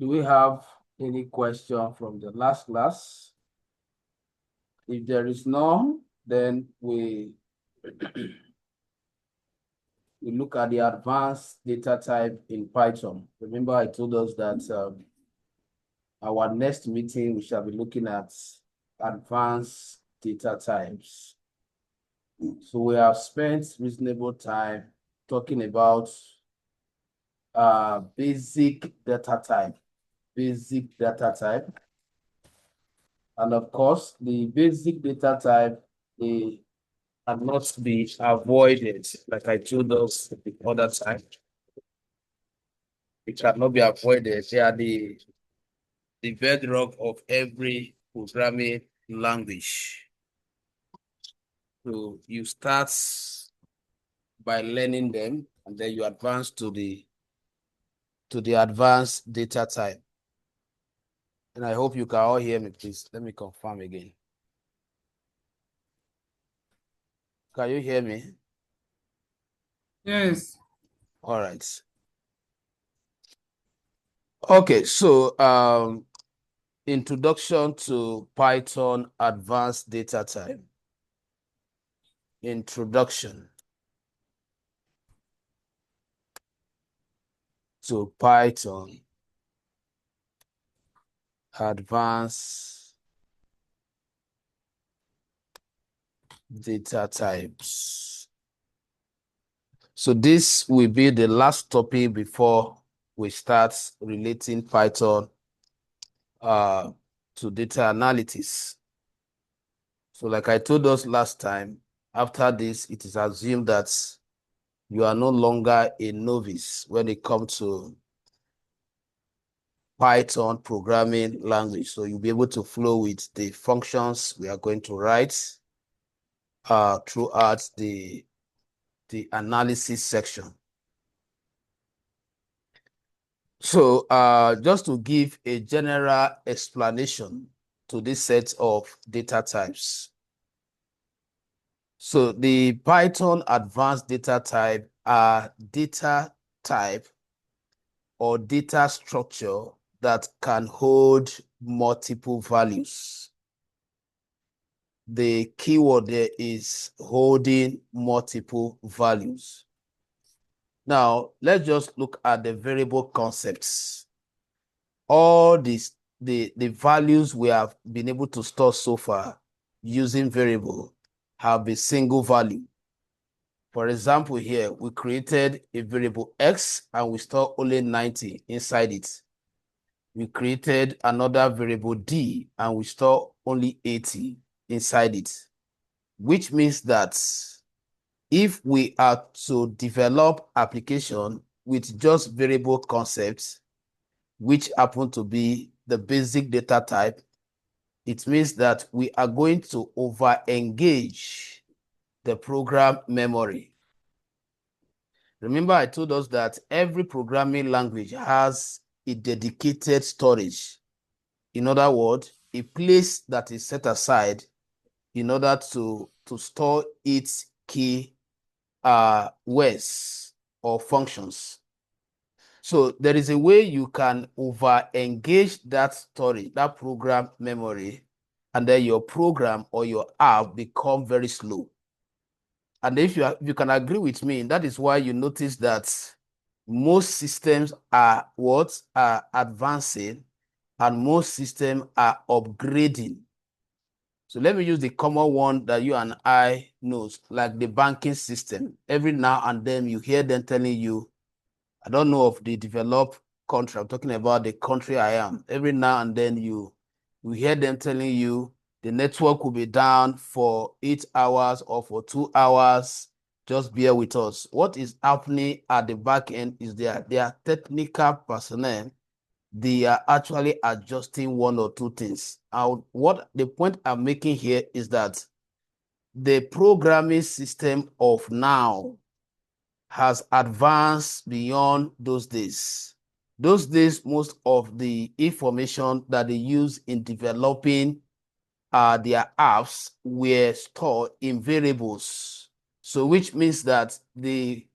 Do we have any question from the last class? If there is none, then we look at the advanced data type in Python. Remember, I told us that our next meeting, we shall be looking at advanced data types. So we have spent reasonable time talking about basic data type. And of course, the basic data type, they cannot be avoided, like I told us the other time. It cannot be avoided. They are the bedrock of every programming language. So you start by learning them, and then you advance to the advanced data type. And I hope you can all hear me, please. Let me confirm again. Can you hear me? Yes. All right. Okay, so introduction to Python advanced data type. Introduction to Python advanced data types. So this will be the last topic before we start relating Python to data analysis. So like I told us last time, after this, it is assumed that you are no longer a novice when it comes to Python programming language. So you'll be able to flow with the functions we are going to write throughout the analysis section. So just to give a general explanation to this set of data types. So the Python advanced data type are data type or data structure that can hold multiple values. The keyword there is holding multiple values. Now, let's just look at the variable concepts. All these, the values we have been able to store so far using variable have a single value. For example, here we created a variable X and we store only 90 inside it. We created another variable D and we store only 80 inside it, which means that if we are to develop application with just variable concepts, which happen to be the basic data type, it means that we are going to over-engage the program memory. Remember, I told us that every programming language has a dedicated storage. In other words, a place that is set aside in order to store its key words or functions. So there is a way you can over-engage that storage, that program memory, and then your program or your app become very slow. And if you can agree with me, that is why you notice that most systems are advancing and most systems are upgrading. So let me use the common one that you and I know, like the banking system. Every now and then you hear them telling you, I don't know of the developed country, I'm talking about the country I am. Every now and then you hear them telling you the network will be down for 8 hours or for 2 hours. Just bear with us. What is happening at the back end is their technical personnel, they are actually adjusting one or two things. What the point I'm making here is that the programming system of now has advanced beyond those days. Those days, most of the information that they use in developing their apps were stored in variables. So which means that they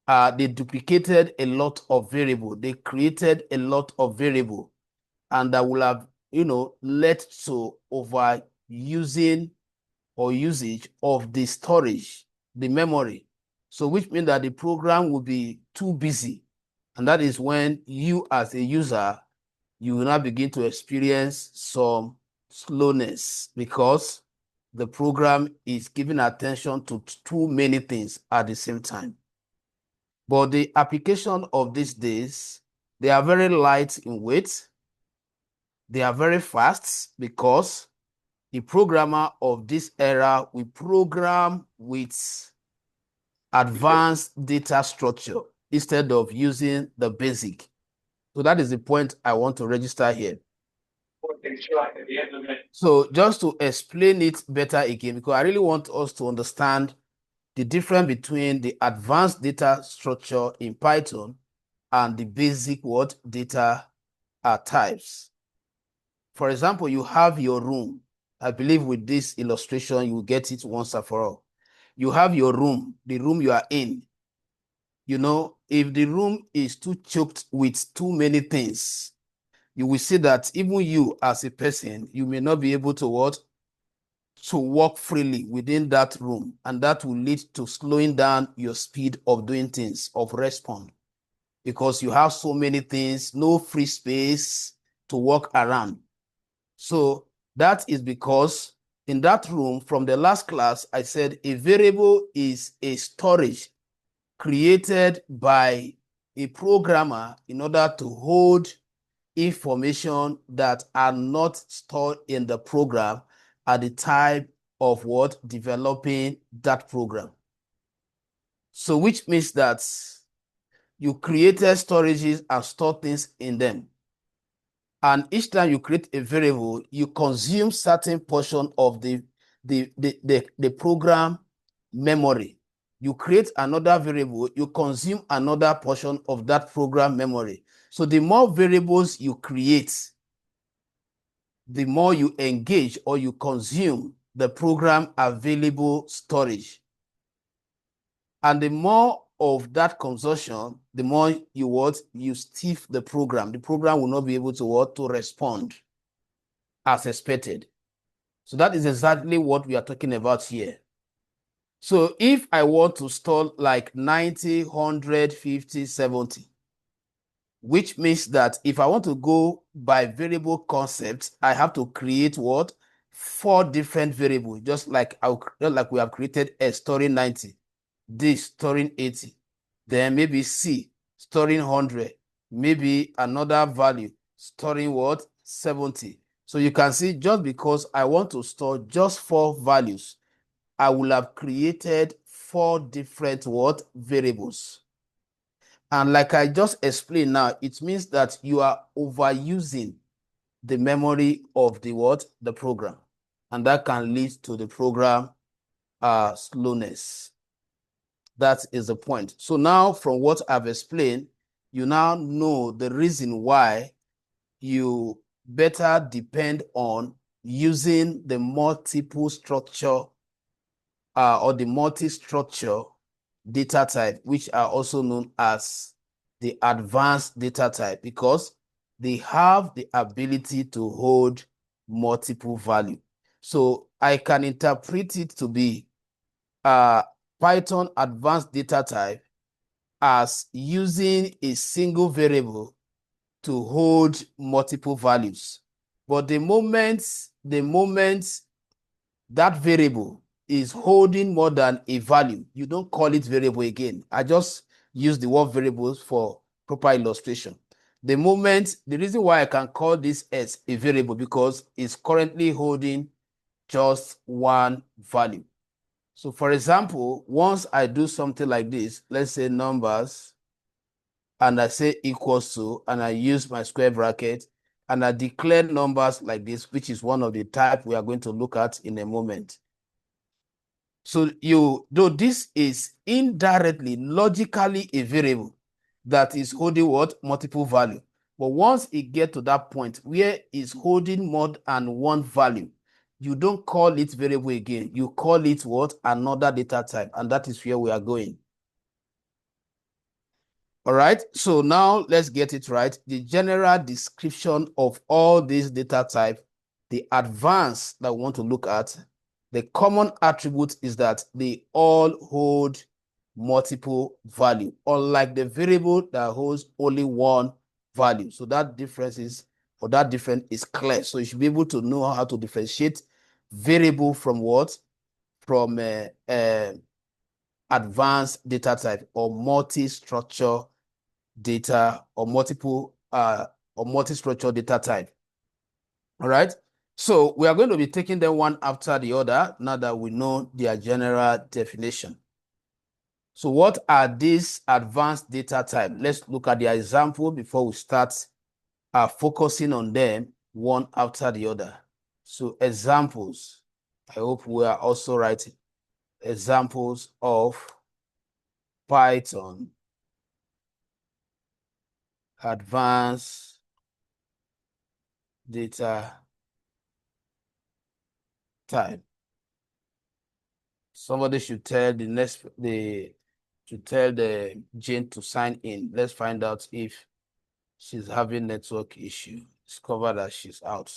duplicated a lot of variable. They created a lot of variable. and that will have, led to overusing or usage of the storage, the memory. So which means that the program will be too busy. And that is when you as a user, you will now begin to experience some slowness because the program is giving attention to too many things at the same time. But the application of these days, they are very light in weight. They are very fast because the programmer of this era will program with advanced data structure instead of using the basic. So that is the point I want to register here. So just to explain it better again, because I really want us to understand the difference between the advanced data structure in Python and the basic data types. For example, you have your room. I believe with this illustration, you will get it once and for all. You have your room, the room you are in. If the room is too choked with too many things, you will see that even you as a person, you may not be able to walk freely within that room. And that will lead to slowing down your speed of doing things, of respond. Because you have so many things, no free space to walk around. So that is because in that room, from the last class, I said a variable is a storage created by a programmer in order to hold information that are not stored in the program at the time of developing that program. So which means that you created storages and store things in them. And each time you create a variable, you consume certain portion of the program memory. You create another variable, you consume another portion of that program memory. So the more variables you create, the more you engage or you consume the program available storage. And the more of that consumption, the more you stiff the program. The program will not be able to respond as expected. So that is exactly what we are talking about here. So if I want to store like 90, 100, 50, 70, which means that if I want to go by variable concepts, I have to create 4 different variables, just like we have created a storing 90, this storing 80, then maybe C storing 100, maybe another value storing 70. So you can see just because I want to store just 4 values, I will have created 4 different variables. And like I just explained now, it means that you are overusing the memory of the program. And that can lead to the program slowness. That is the point. So now from what I've explained, you now know the reason why you better depend on using the multiple structure or the multi-structure data type, which are also known as the advanced data type, because they have the ability to hold multiple value. So I can interpret it to be Python advanced data type as using a single variable to hold multiple values. But the moment that variable is holding more than a value, you don't call it variable again. I just use the word variables for proper illustration. The reason why I can call this as a variable because it's currently holding just one value. So for example, once I do something like this, let's say numbers, and I say equals to, and I use my square bracket, and I declare numbers like this, which is one of the type we are going to look at in a moment. So though this is indirectly, logically a variable that is holding multiple value. But once it gets to that point where it's holding more than one value, you don't call it variable again. You call it another data type. And that is where we are going. All right, so now let's get it right. The general description of all these data types, the advanced that we want to look at, the common attribute is that they all hold multiple value, unlike the variable that holds only one value. So that difference is, or that difference is clear. So you should be able to know how to differentiate variable from what? From advanced data type or multi-structure data or multi-structure data type. All right. So we are going to be taking them one after the other now that we know their general definition. So what are these advanced data type? Let's look at the example before we start focusing on them one after the other. So examples. I hope we are also writing examples of Python advanced data type. Somebody should tell the Jane to sign in. Let's find out if she's having network issue. Discover that she's out.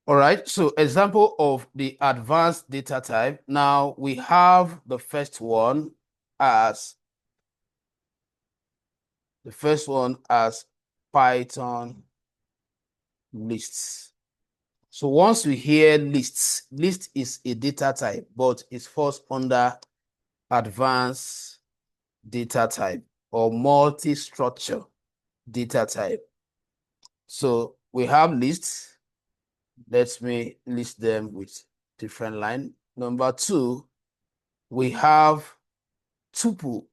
All right, so example of the advanced data type. Now we have the first one as Python lists. So once we hear lists, list is a data type, but it falls under advanced data type or multi-structure data type. So we have lists. Let me list them with different line. Number 2, we have tuple.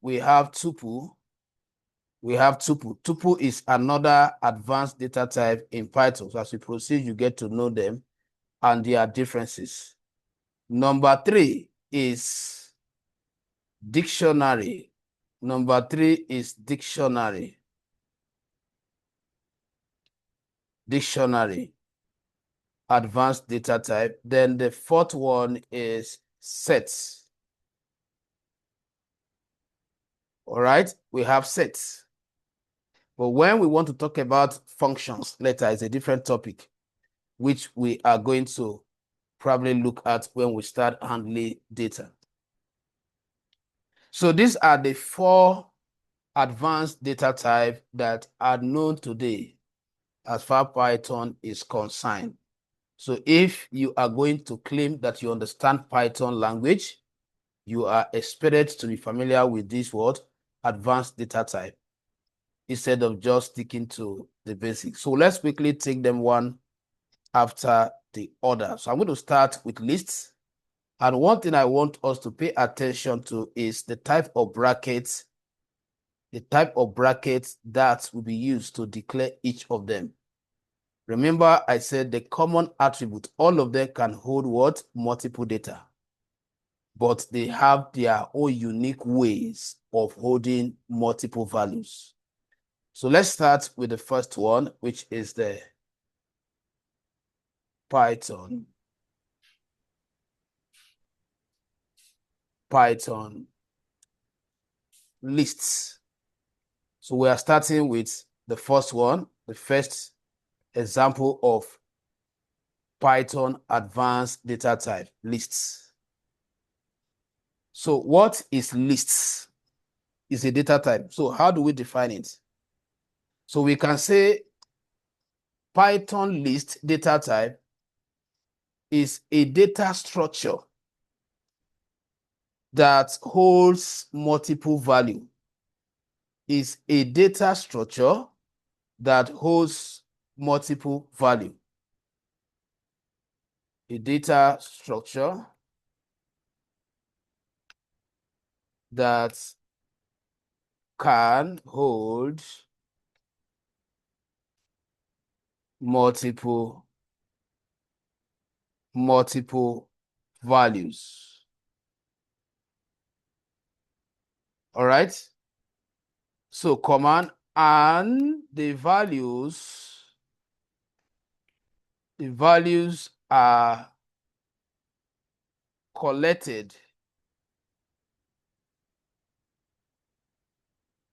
Tuple is another advanced data type in Python. So as we proceed, you get to know them and their differences. Number 3 is dictionary. Dictionary, advanced data type. Then the 4th one is sets. All right, we have sets. But when we want to talk about functions later, it's a different topic, which we are going to probably look at when we start handling data. So these are the 4 advanced data types that are known today as far as Python is concerned. So if you are going to claim that you understand Python language, you are expected to be familiar with this word, advanced data type, instead of just sticking to the basics. So let's quickly take them one after the other. So I'm going to start with lists. And one thing I want us to pay attention to is the type of brackets that will be used to declare each of them. Remember, I said the common attribute, all of them can hold what? Multiple data. But they have their own unique ways of holding multiple values. So let's start with the first one, which is the Python lists. So we are starting with the first one, the first example of Python advanced data type, lists. So what is lists? Is a data type. So how do we define it? So we can say Python list data type is a data structure that holds multiple value. Is a data structure that holds multiple value. A data structure that can hold multiple values. All right. So command and the values are collected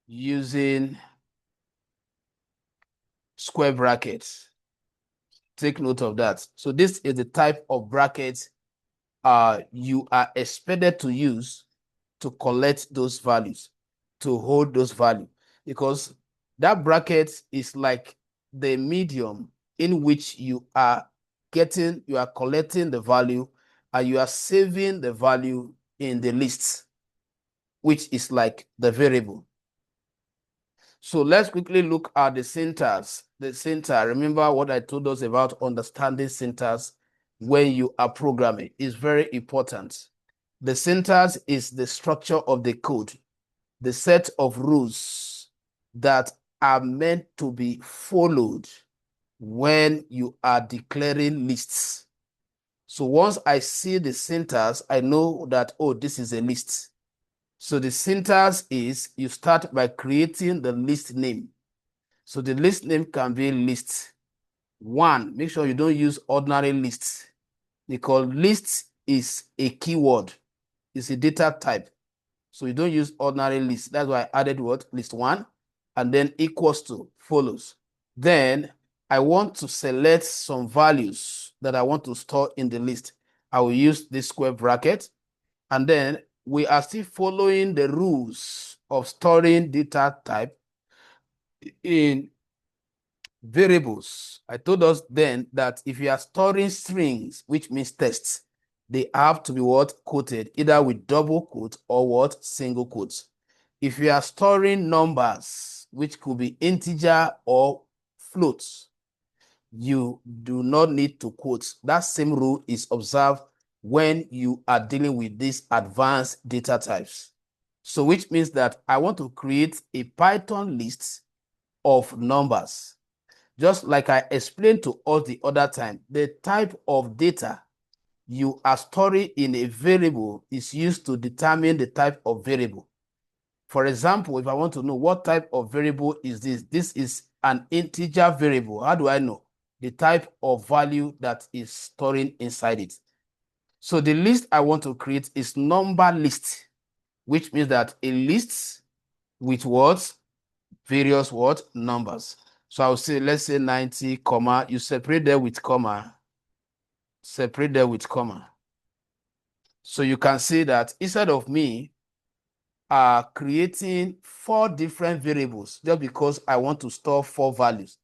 using square brackets. Take note of that. So this is the type of brackets you are expected to use to collect those values, to hold those values, because that bracket is like the medium in which you are collecting the value and you are saving the value in the list, which is like the variable. So let's quickly look at the syntax. The syntax, remember what I told us about understanding syntax when you are programming is very important. The syntax is the structure of the code, the set of rules that are meant to be followed when you are declaring lists. So once I see the syntax, I know that, oh, this is a list. So the syntax is you start by creating the list name. So the list name can be list one. Make sure you don't use ordinary lists because list is a keyword. It's a data type. So you don't use ordinary list. That's why I added what? List one and then equals to follows. Then I want to select some values that I want to store in the list. I will use this square bracket. And then we are still following the rules of storing data type in variables. I told us then that if you are storing strings, which means text, they have to be what? Quoted, either with double quote or what? Single quotes. If you are storing numbers, which could be integer or floats, you do not need to quote. That same rule is observed when you are dealing with these advanced data types. So which means that I want to create a Python list of numbers. Just like I explained to us the other time, the type of data you are storing in a variable is used to determine the type of variable. For example, if I want to know what type of variable is this is an integer variable. How do I know? The type of value that is storing inside it. So the list I want to create is number list, which means that a list with what? Various what? Numbers. So I'll say, let's say 90, comma, you separate them with comma, separate them with comma. So you can see that instead of me creating 4 different variables just because I want to store 4 values,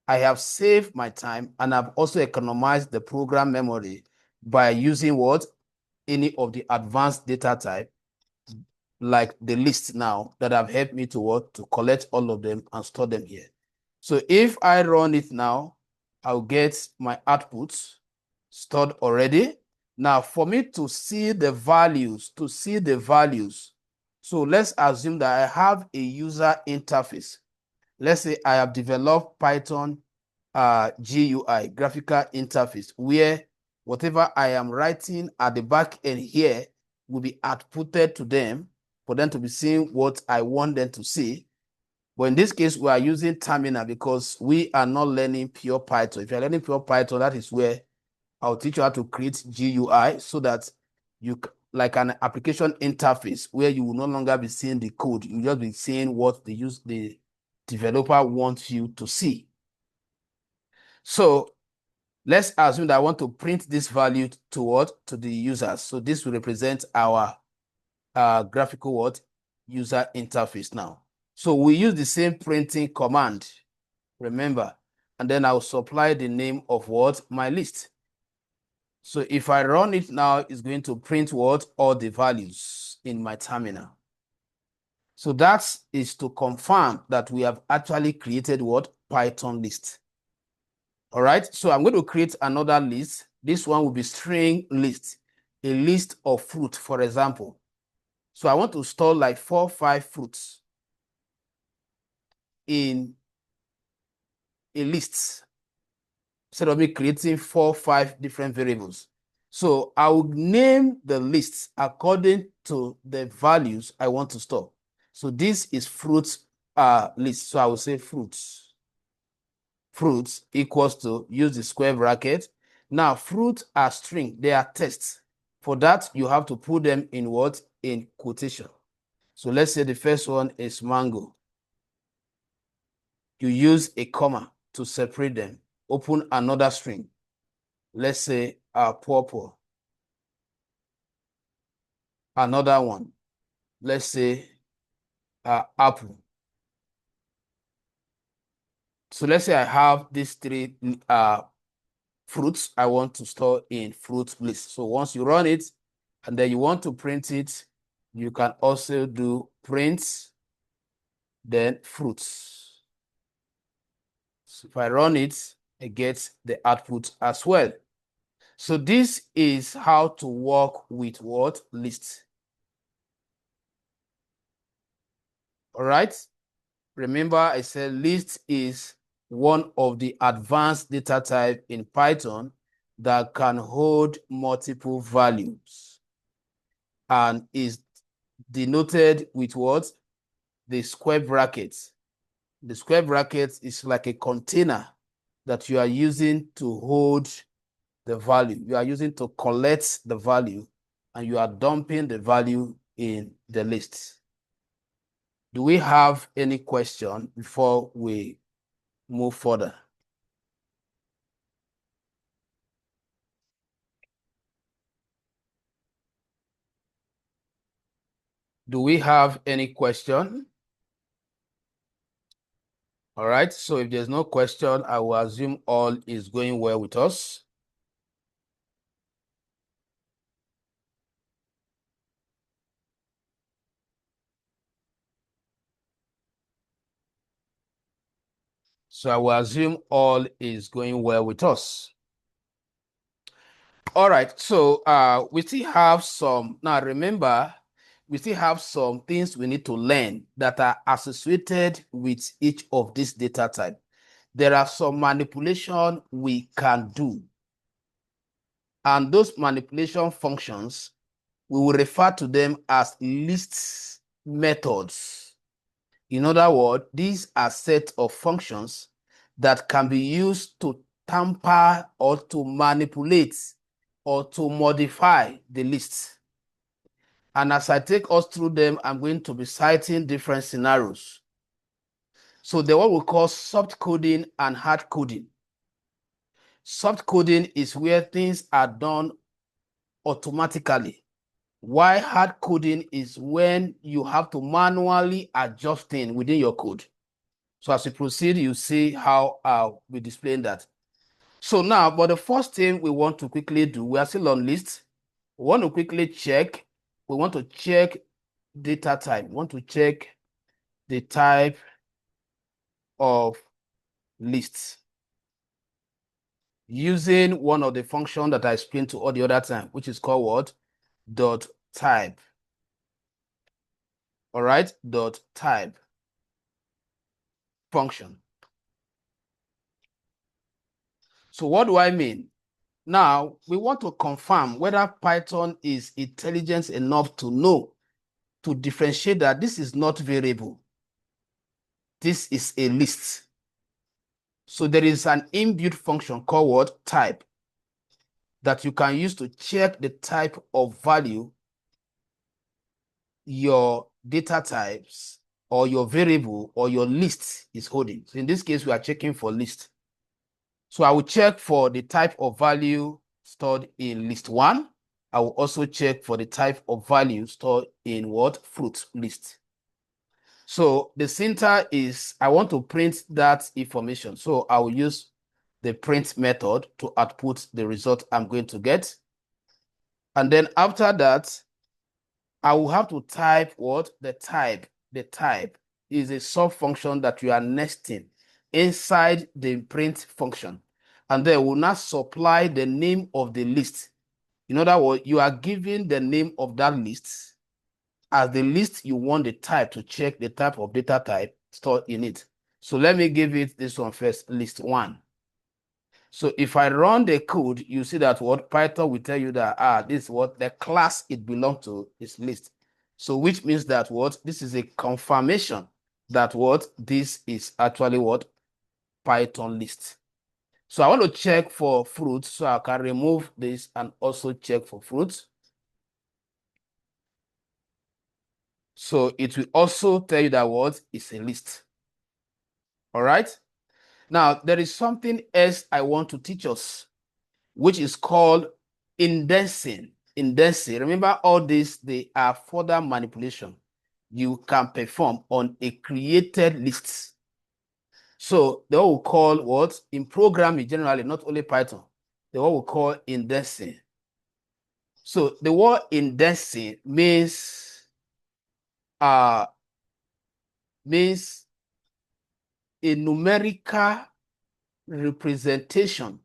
I have saved my time and I've also economized the program memory by using what? Any of the advanced data type, like the list now that have helped me to what? To collect all of them and store them here. So if I run it now, I'll get my outputs stored already. Now, for me to see the values, so let's assume that I have a user interface. Let's say I have developed Python GUI, graphical interface, where whatever I am writing at the back end here will be outputted to them for them to be seeing what I want them to see. But in this case, we are using terminal because we are not learning pure Python. If you're learning pure Python, that is where I'll teach you how to create GUI so that you, like an application interface, where you will no longer be seeing the code. You'll just be seeing what the developer wants you to see. So let's assume that I want to print this value to what? To the users. So this will represent our graphical what? User interface now. So we use the same printing command, remember, and then I'll supply the name of what? My list. So if I run it now, it's going to print what? All the values in my terminal. So that is to confirm that we have actually created what? Python list. All right, so I'm going to create another list. This one will be string list, a list of fruit, for example. So I want to store like 4 or 5 fruits in a list instead of me creating 4 or 5 different variables. So I will name the list according to the values I want to store. So this is fruits list. So I will say fruits. Fruits equals to, use the square bracket. Now, fruits are string, they are text. For that, you have to put them in what? In quotation. So let's say the first one is mango. you use a comma to separate them. Open another string. Let's say purple. Another one. Let's say apple. So let's say I have these three fruits I want to store in fruit list. So once you run it and then you want to print it, you can also do print, then fruits. So if I run it, I get the output as well. So this is how to work with what? List. All right. Remember, I said list is one of the advanced data type in Python that can hold multiple values and is denoted with what? The square brackets. The square brackets is like a container that you are using to hold the value. You are using to collect the value and you are dumping the value in the list. Do we have any question before we move further? Do we have any question? All right, so if there's no question, I will assume all is going well with us. So I will assume all is going well with us. All right, so we still have some, now remember, we still have some things we need to learn that are associated with each of these data type. There are some manipulation we can do. And those manipulation functions, we will refer to them as list methods. In other words, these are sets of functions that can be used to tamper or to manipulate or to modify the list. And as I take us through them, I'm going to be citing different scenarios. So the what we call soft coding and hard coding. Soft coding is where things are done automatically, while hard coding is when you have to manually adjust things within your code. So as we proceed, you see how we display that. So now, but the first thing we want to quickly do, we are still on list. We want to quickly check. We want to check data type. We want to check the type of list using one of the functions that I explained to all the other time, which is called what? Dot type. All right, dot type function. So what do I mean? Now, we want to confirm whether Python is intelligent enough to know, to differentiate that this is not variable. This is a list. So there is an inbuilt function called what? Type, that you can use to check the type of value your data types or your variable or your list is holding. So in this case, we are checking for list. So I will check for the type of value stored in list 1. I will also check for the type of value stored in what? Fruit list. So the syntax is, I want to print that information. So I will use the print method to output the result I'm going to get. And then after that, I will have to type what? The type. The type is a sub function that you are nesting inside the print function. And then will not supply the name of the list. In other words, you are giving the name of that list as the list you want the type to check the type of data type stored in it. So let me give it this one first, list 1. So if I run the code, you see that what Python will tell you that this is what the class it belongs to is list. So which means that what this is a confirmation that what this is actually what Python list. So I want to check for fruits, so I can remove this and also check for fruits. So it will also tell you that what is a list. All right. Now, there is something else I want to teach us, which is called indexing. Indexing. Remember, all this, they are further manipulation you can perform on a created list. So they will call what? In programming generally, not only Python, they will call indexing. So the word indexing means a numerical representation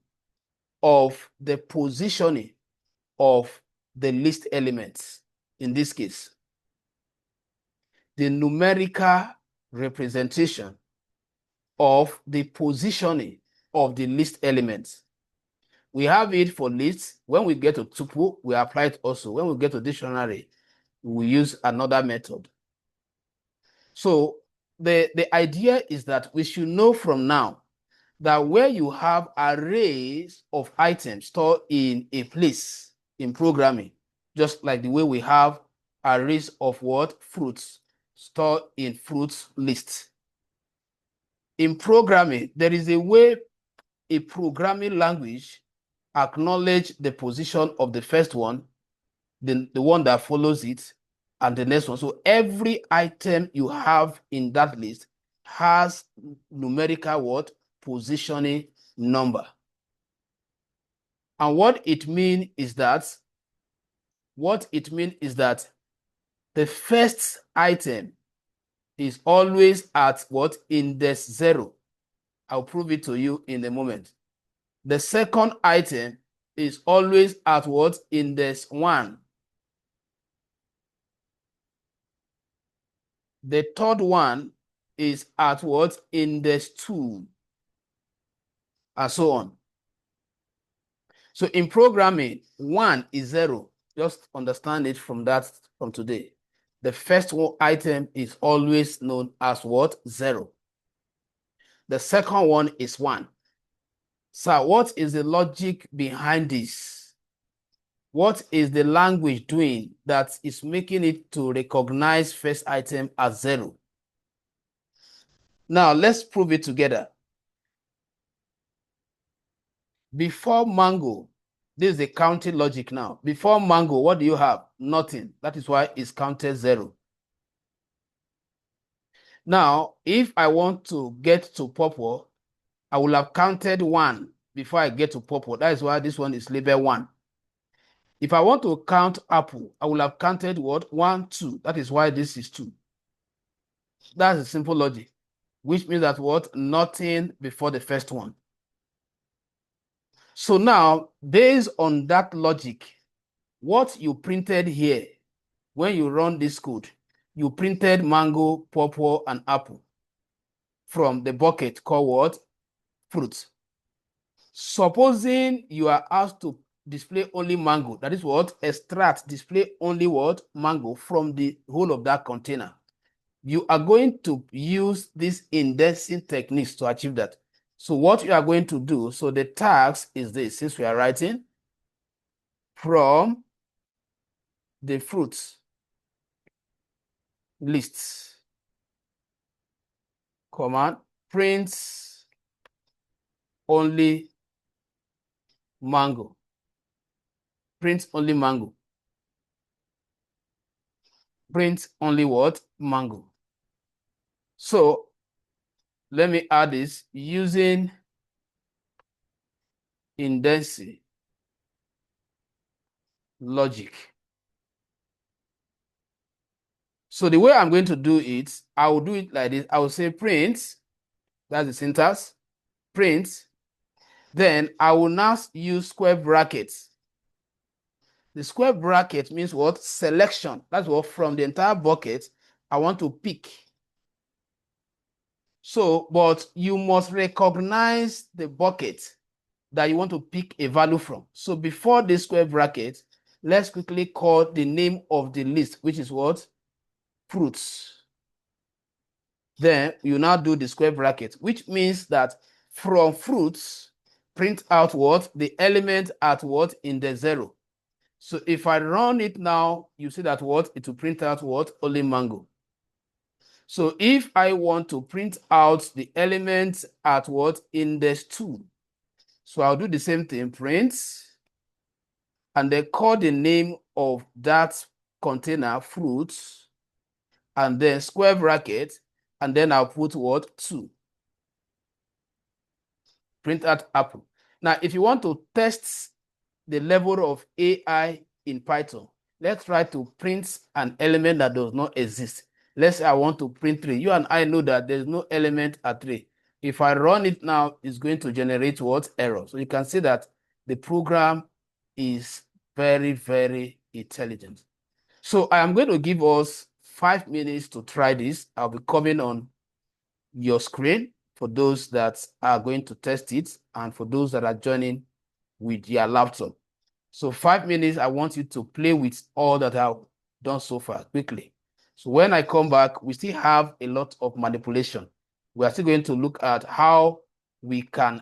of the positioning of the list elements. In this case, the numerical representation of the positioning of the list elements. We have it for lists. When we get to tuple, we apply it also. When we get to dictionary, we use another method. So the idea is that we should know from now that where you have arrays of items stored in a place in programming, just like the way we have arrays of what? Fruits stored in fruits list. In programming, there is a way a programming language acknowledge the position of the first one, the one that follows it, and the next one. So every item you have in that list has numerical what? Positioning number. And what it means is that the first item is always at what? Index 0. I'll prove it to you in a moment. The second item is always at what? Index 1. The third one is at what? Index 2. And so on. So in programming, 1 is 0. Just understand it from today. The first item is always known as what? 0. The second one is 1. So what is the logic behind this? What is the language doing that is making it to recognize first item as 0? Now let's prove it together. Before mango, this is the counting logic now. Before mango, what do you have? Nothing. That is why it's counted 0. Now, if I want to get to purple, I will have counted 1 before I get to purple. That is why this one is labeled 1. If I want to count apple, I will have counted what? 1, 2. That is why this is 2. That's a simple logic, which means that what? Nothing before the first one. So now, based on that logic, what you printed here, when you run this code, you printed mango, purple, and apple from the bucket called what? Fruits. Supposing you are asked to display only mango, that is what? Extract, display only what? Mango from the whole of that container. You are going to use these indexing techniques to achieve that. So what you are going to do, so the task is this, since we are writing from the fruits lists, command prints only mango. Print only mango. Print only what? Mango. So let me add this using indexing logic. So the way I'm going to do it, I will do it like this. I will say print, that's the syntax, print. Then I will now use square brackets. The square bracket means what? Selection. That's what from the entire bucket I want to pick. So, but you must recognize the bucket that you want to pick a value from. So before the square bracket, let's quickly call the name of the list, which is what? Fruits. Then you now do the square bracket, which means that from fruits, print out what? The element at what? In the 0. So if I run it now, you see that what? It will print out what? Only mango. So if I want to print out the elements at what? Index 2. So I'll do the same thing, print, and then call the name of that container fruits, and then square bracket, and then I'll put what? 2. Print out apple. Now, if you want to test the level of AI in Python, let's try to print an element that does not exist. Let's say I want to print 3. You and I know that there's no element at 3. If I run it now, it's going to generate what? Error. So you can see that the program is very, very intelligent. So I am going to give us 5 minutes to try this. I'll be coming on your screen for those that are going to test it and for those that are joining with your laptop. So 5 minutes, I want you to play with all that I've done so far quickly. So when I come back, we still have a lot of manipulation. We are still going to look at how we can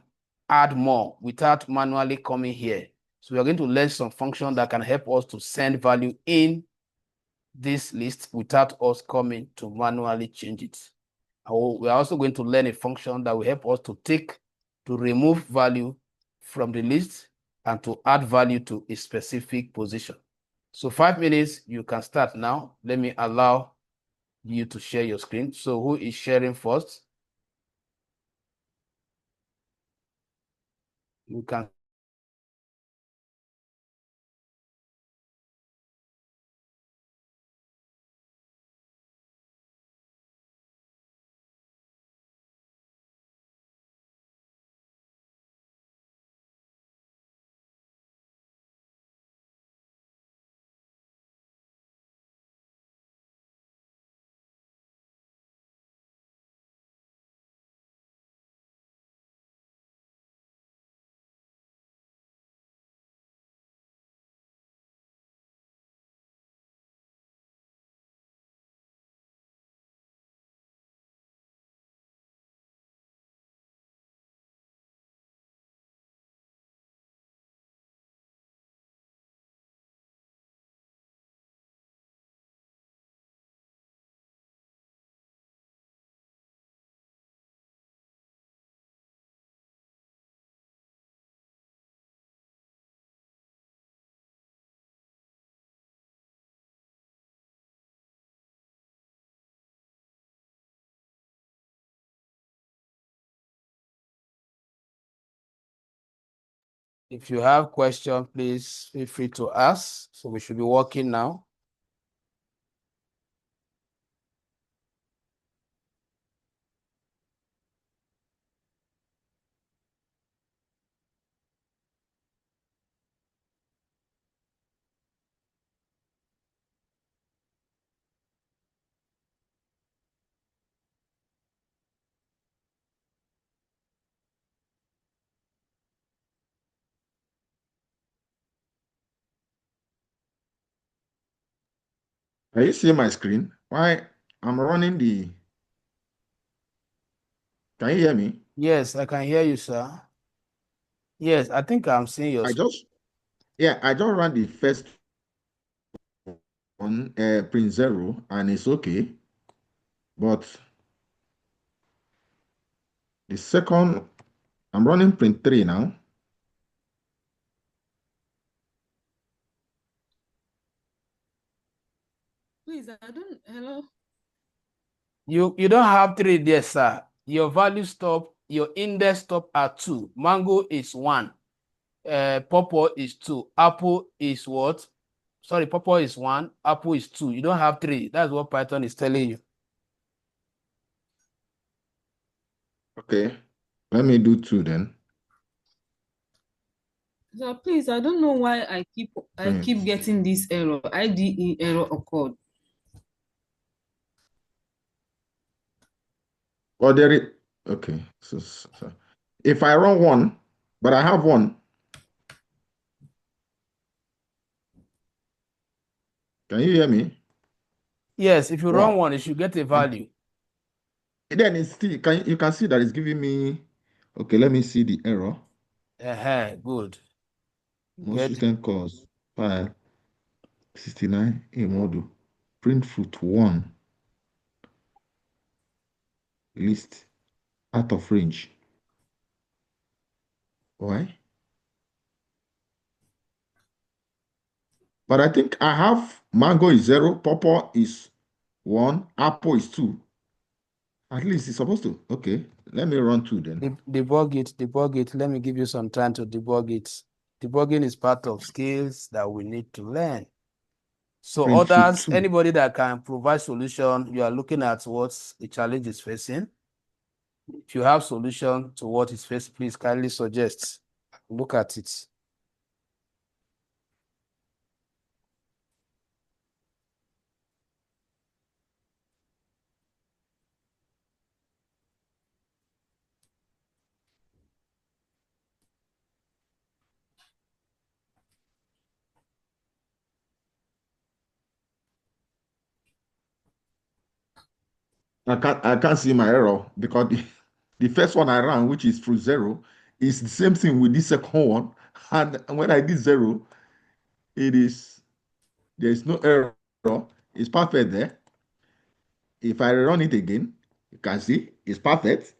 add more without manually coming here. So we are going to learn some function that can help us to send value in this list without us coming to manually change it. We are also going to learn a function that will help us to remove value from the list and to add value to a specific position. So 5 minutes, you can start now. Let me allow you to share your screen. So who is sharing first? You can. If you have questions, please feel free to ask. So we should be working now. Are you seeing my screen? Why I'm running the. Can you hear me? Yes, I can hear you, sir. Yes, I think I'm seeing your I screen. I just ran the first one, print 0, and it's okay. But the second, I'm running print 3 now. Please, I don't. Hello. You don't have 3 there, sir. Your value stop, your index stop at 2. Mango is 1. Purple is 2. Apple is what? Sorry, purple is 1. Apple is 2. You don't have 3. That's what Python is telling you. Okay, let me do 2 then. So please, I don't know why I Print. keep getting this error. IDE error occurred. Or there is, okay. So if I run 1, but I have 1, can you hear me? Yes, if you run Wow. 1, you should get a And value. then it's still, you can see that it's giving me, okay, let me see the error. Good. Most Get system calls file 69 a module print fruit 1. list out of range. Why? But I think I have mango is 0, pawpaw is 1, apple is 2. At least it's supposed to. Okay, let me run 2 then. Debug it, debug it. Let me give you some time to debug it. Debugging is part of skills that we need to learn. So Print two, others, 2. anybody that can provide solution, you are looking at what the challenge is facing. If you have solution to what is faced, please kindly suggest. Look at it. I can't see my error because the first one I ran, which is through 0, is the same thing with this second one. And when I did 0, there's no error. It's perfect there. If I run it again, you can see it's perfect.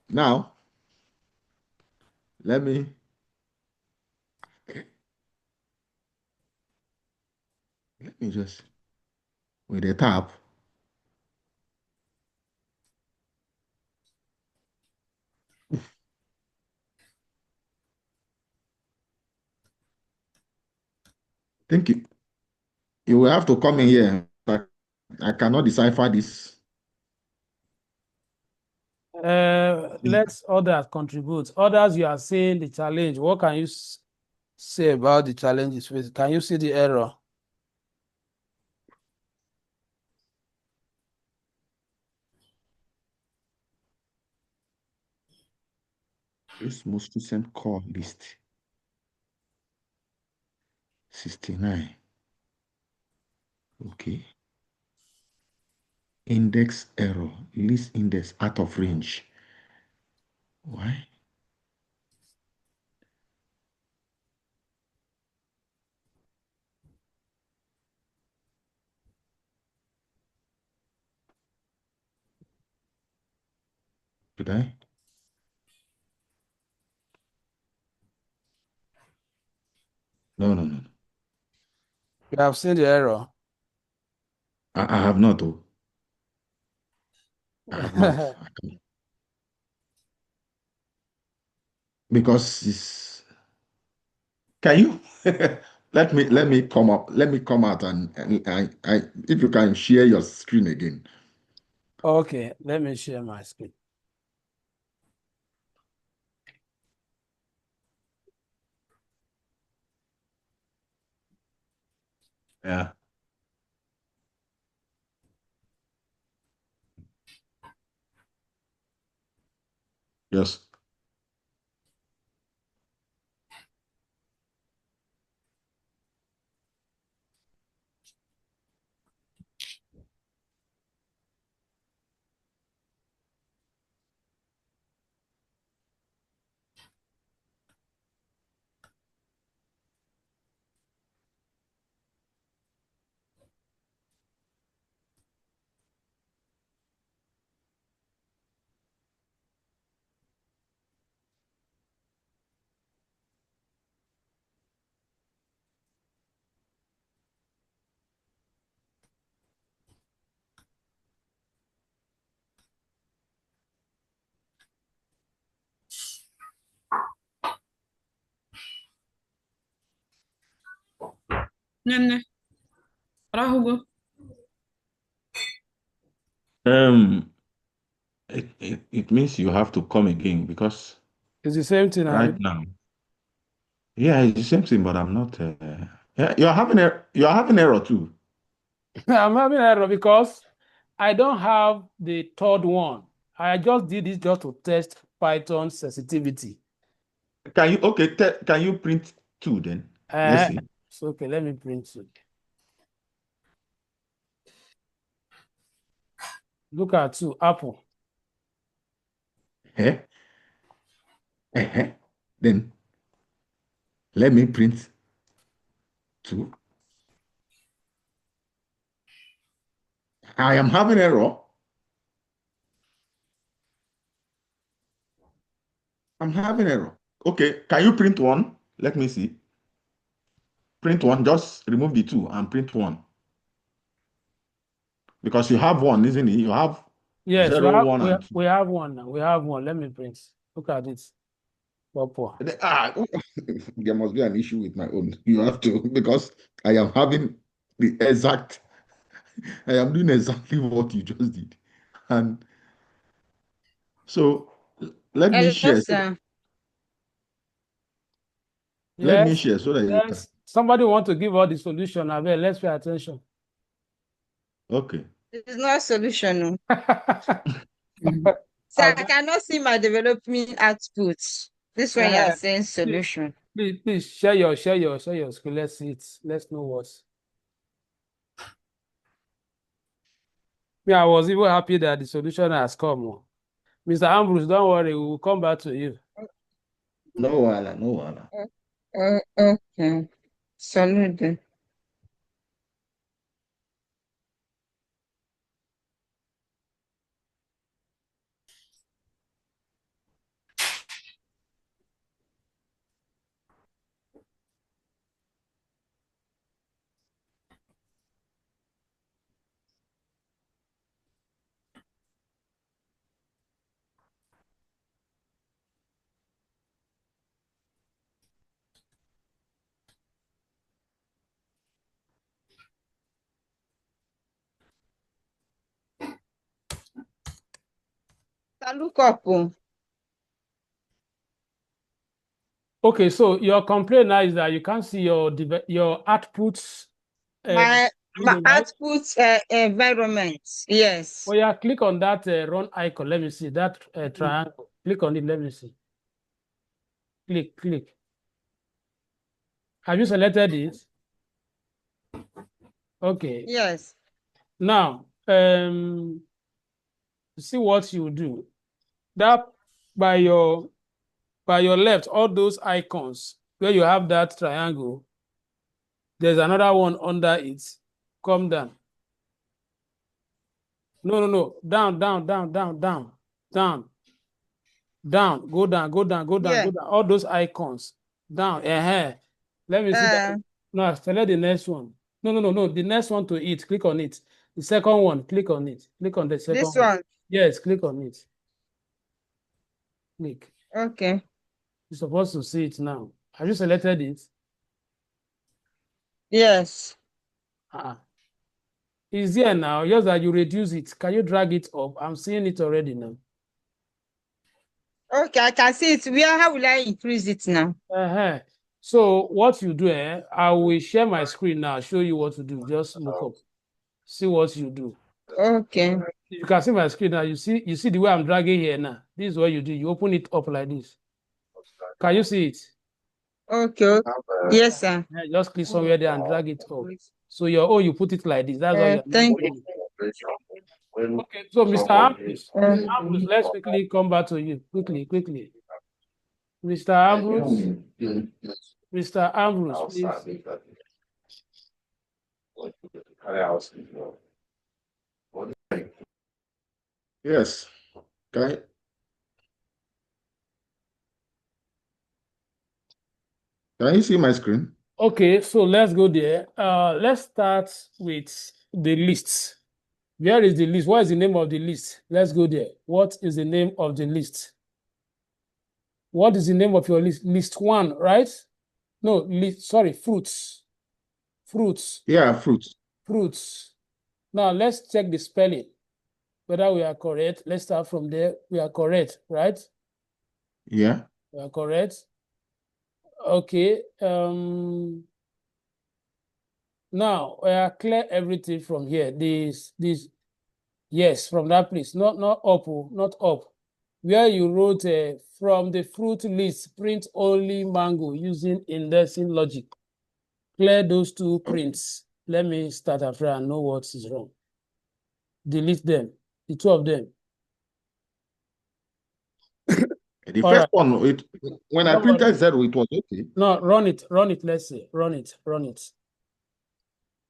Now, let me just with the tab. Thank you. You will have to come in here. I cannot decipher this. Let others contribute. Others, you are saying the challenge. What can you say about the challenges faced? Can you see the error? This most recent call list 69. Okay. Index error. List index out of range. Why? Did I? No, no, no. You have seen the error. I have not. Oh, I have not. Because it's. Can you let me come up? Let me come out and I if you can share your screen again. Okay, let me share my screen. Yeah. Yes. Nene, Rahugo. Um, it means you have to come again because It's the same thing. right now, yeah, it's the same thing, but I'm not. Yeah, you're having error too. I'm having error because I don't have the third one. I just did this just to test Python sensitivity. Can you print 2 then? Let's see. So okay, let me print it. Look at 2, Apple. Eh? Then let me print 2. I am having error. I'm having error. Okay, can you print one? Let me see. Print one, just remove the 2 and print 1. Because you have 1, isn't it? You have Yes, 0, 1, and 2. we have one now. We have one. Let me print. Look at it. Purple. There must be an issue with my own. You have to, because I am having the exact, I am doing exactly what you just did. And so let me share. Yes, sir. Let me Yes, share so that you can. yes. Somebody want to give us the solution. I mean, let's pay attention. Okay. It's not a solution. No. So I cannot see my development output. This one you are saying solution. Please share your screen. Let's see it. Let's know what's. Me, I was even happy that the solution has come. Mr. Ambrose, don't worry, we will come back to you. No wala, no wala. Okay. Salute. Look up. Okay, so your complaint now is that you can't see your outputs. My right? output environment. Yes. Oh yeah, click on that run icon. Let me see that triangle. Click on it. Let me see. Click. Have you selected it? Okay. Yes. Now, see what you do. That by your left, all those icons where you have that triangle, there's another one under it. Come down. No. Down. Go down. Yeah. All those icons. Down. Let me see that. No, select the next one. No. The next one to it. Click on it. The second one. Click on it. Click on the second This one. Yes, click on it. Click. Okay. You're supposed to see it now. Have you selected it? Yes. It's here now. Just that you reduce it. Can you drag it up? I'm seeing it already now. Okay, I can see it. How will I increase it now? So what you do, I will share my screen now, show you what to do. Just look up. See what you do. Okay. You can see my screen now. You see the way I'm dragging here now. This is what you do. You open it up like this. Can you see it? Okay. Yes, sir. Just click somewhere there and drag it up. So you put it like this. That's why you're Thank you. Okay, so Mr. Ambrose, let's quickly come back to you. Quickly. Mr. Ambrose. Mr. Ambrose, please. Yes. Can you see my screen? Okay, so let's go there. Let's start with the list. Where is the list? What is the name of the list? Let's go there. What is the name of the list? What is the name of your list? List 1, right? No, fruits. Fruits. Yeah, fruits. Fruits. Now let's check the spelling, whether we are correct. Let's start from there. We are correct, right? Yeah. We are correct. Okay. Now I clear everything from here. Yes, from that place. Not up, not up. Where you wrote from the fruit list, print only mango using indexing logic. Clear those 2 prints. Let me start after and know what is wrong. Delete them, the 2 of them. The first one, when I printed 0, it was okay. No, run it. Let's see. Run it.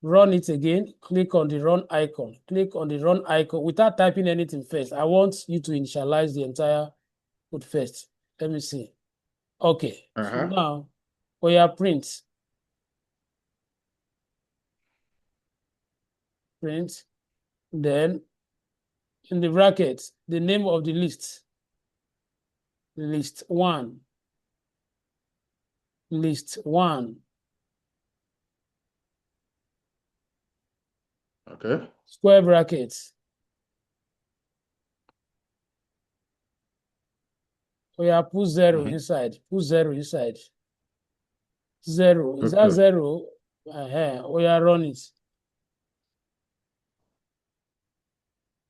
Run it again. Click on the run icon. Click on the run icon without typing anything first. I want you to initialize the entire code first. Let me see. Okay. So Uh-huh. now we are print. Print. Then in the bracket, the name of the list. List 1. List 1. Okay. Square brackets. We have put 0 inside. Put 0 inside. 0. Is that Okay. 0? We are run it.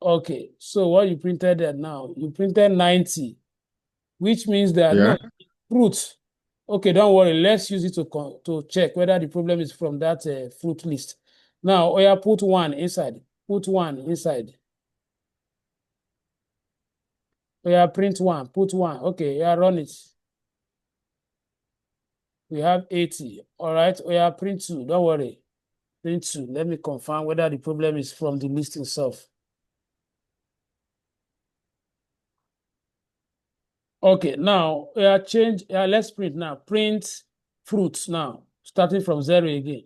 Okay. So what you printed there now? You printed 90, which means that Yeah. no fruit. Okay, don't worry. Let's use it to check whether the problem is from that fruit list. Now, we have put 1 inside. Put 1 inside. We have print 1. Put 1. Okay, yeah, run it. We have 80. All right. We have print 2. Don't worry. Print 2. Let me confirm whether the problem is from the list itself. Okay, now we are change. Let's print now. Print fruits now, starting from 0 again.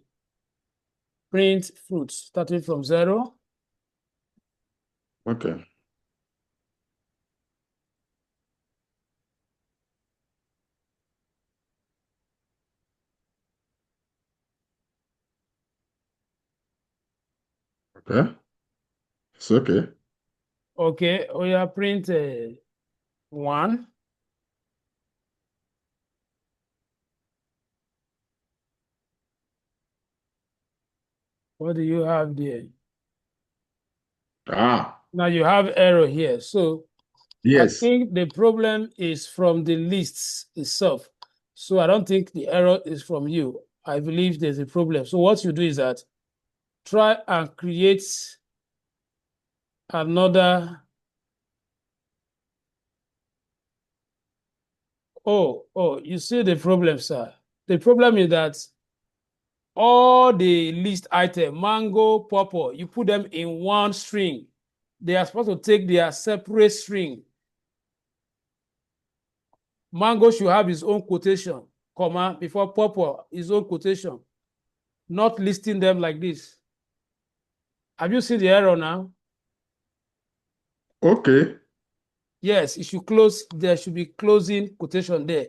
Print fruits starting from 0. Okay. Okay. It's okay. Okay, we are print 1. What do you have there? Ah, Now you have error here. So I yes. think the problem is from the lists itself. So I don't think the error is from you. I believe there's a problem. So what you do is that try and create another. Oh, you see the problem, sir. The problem is that all the list item, mango, pawpaw, you put them in one string. They are supposed to take their separate string. Mango should have his own quotation, comma, before pawpaw, his own quotation, not listing them like this. Have you seen the error now? Okay. Yes, it should close. There should be closing quotation there.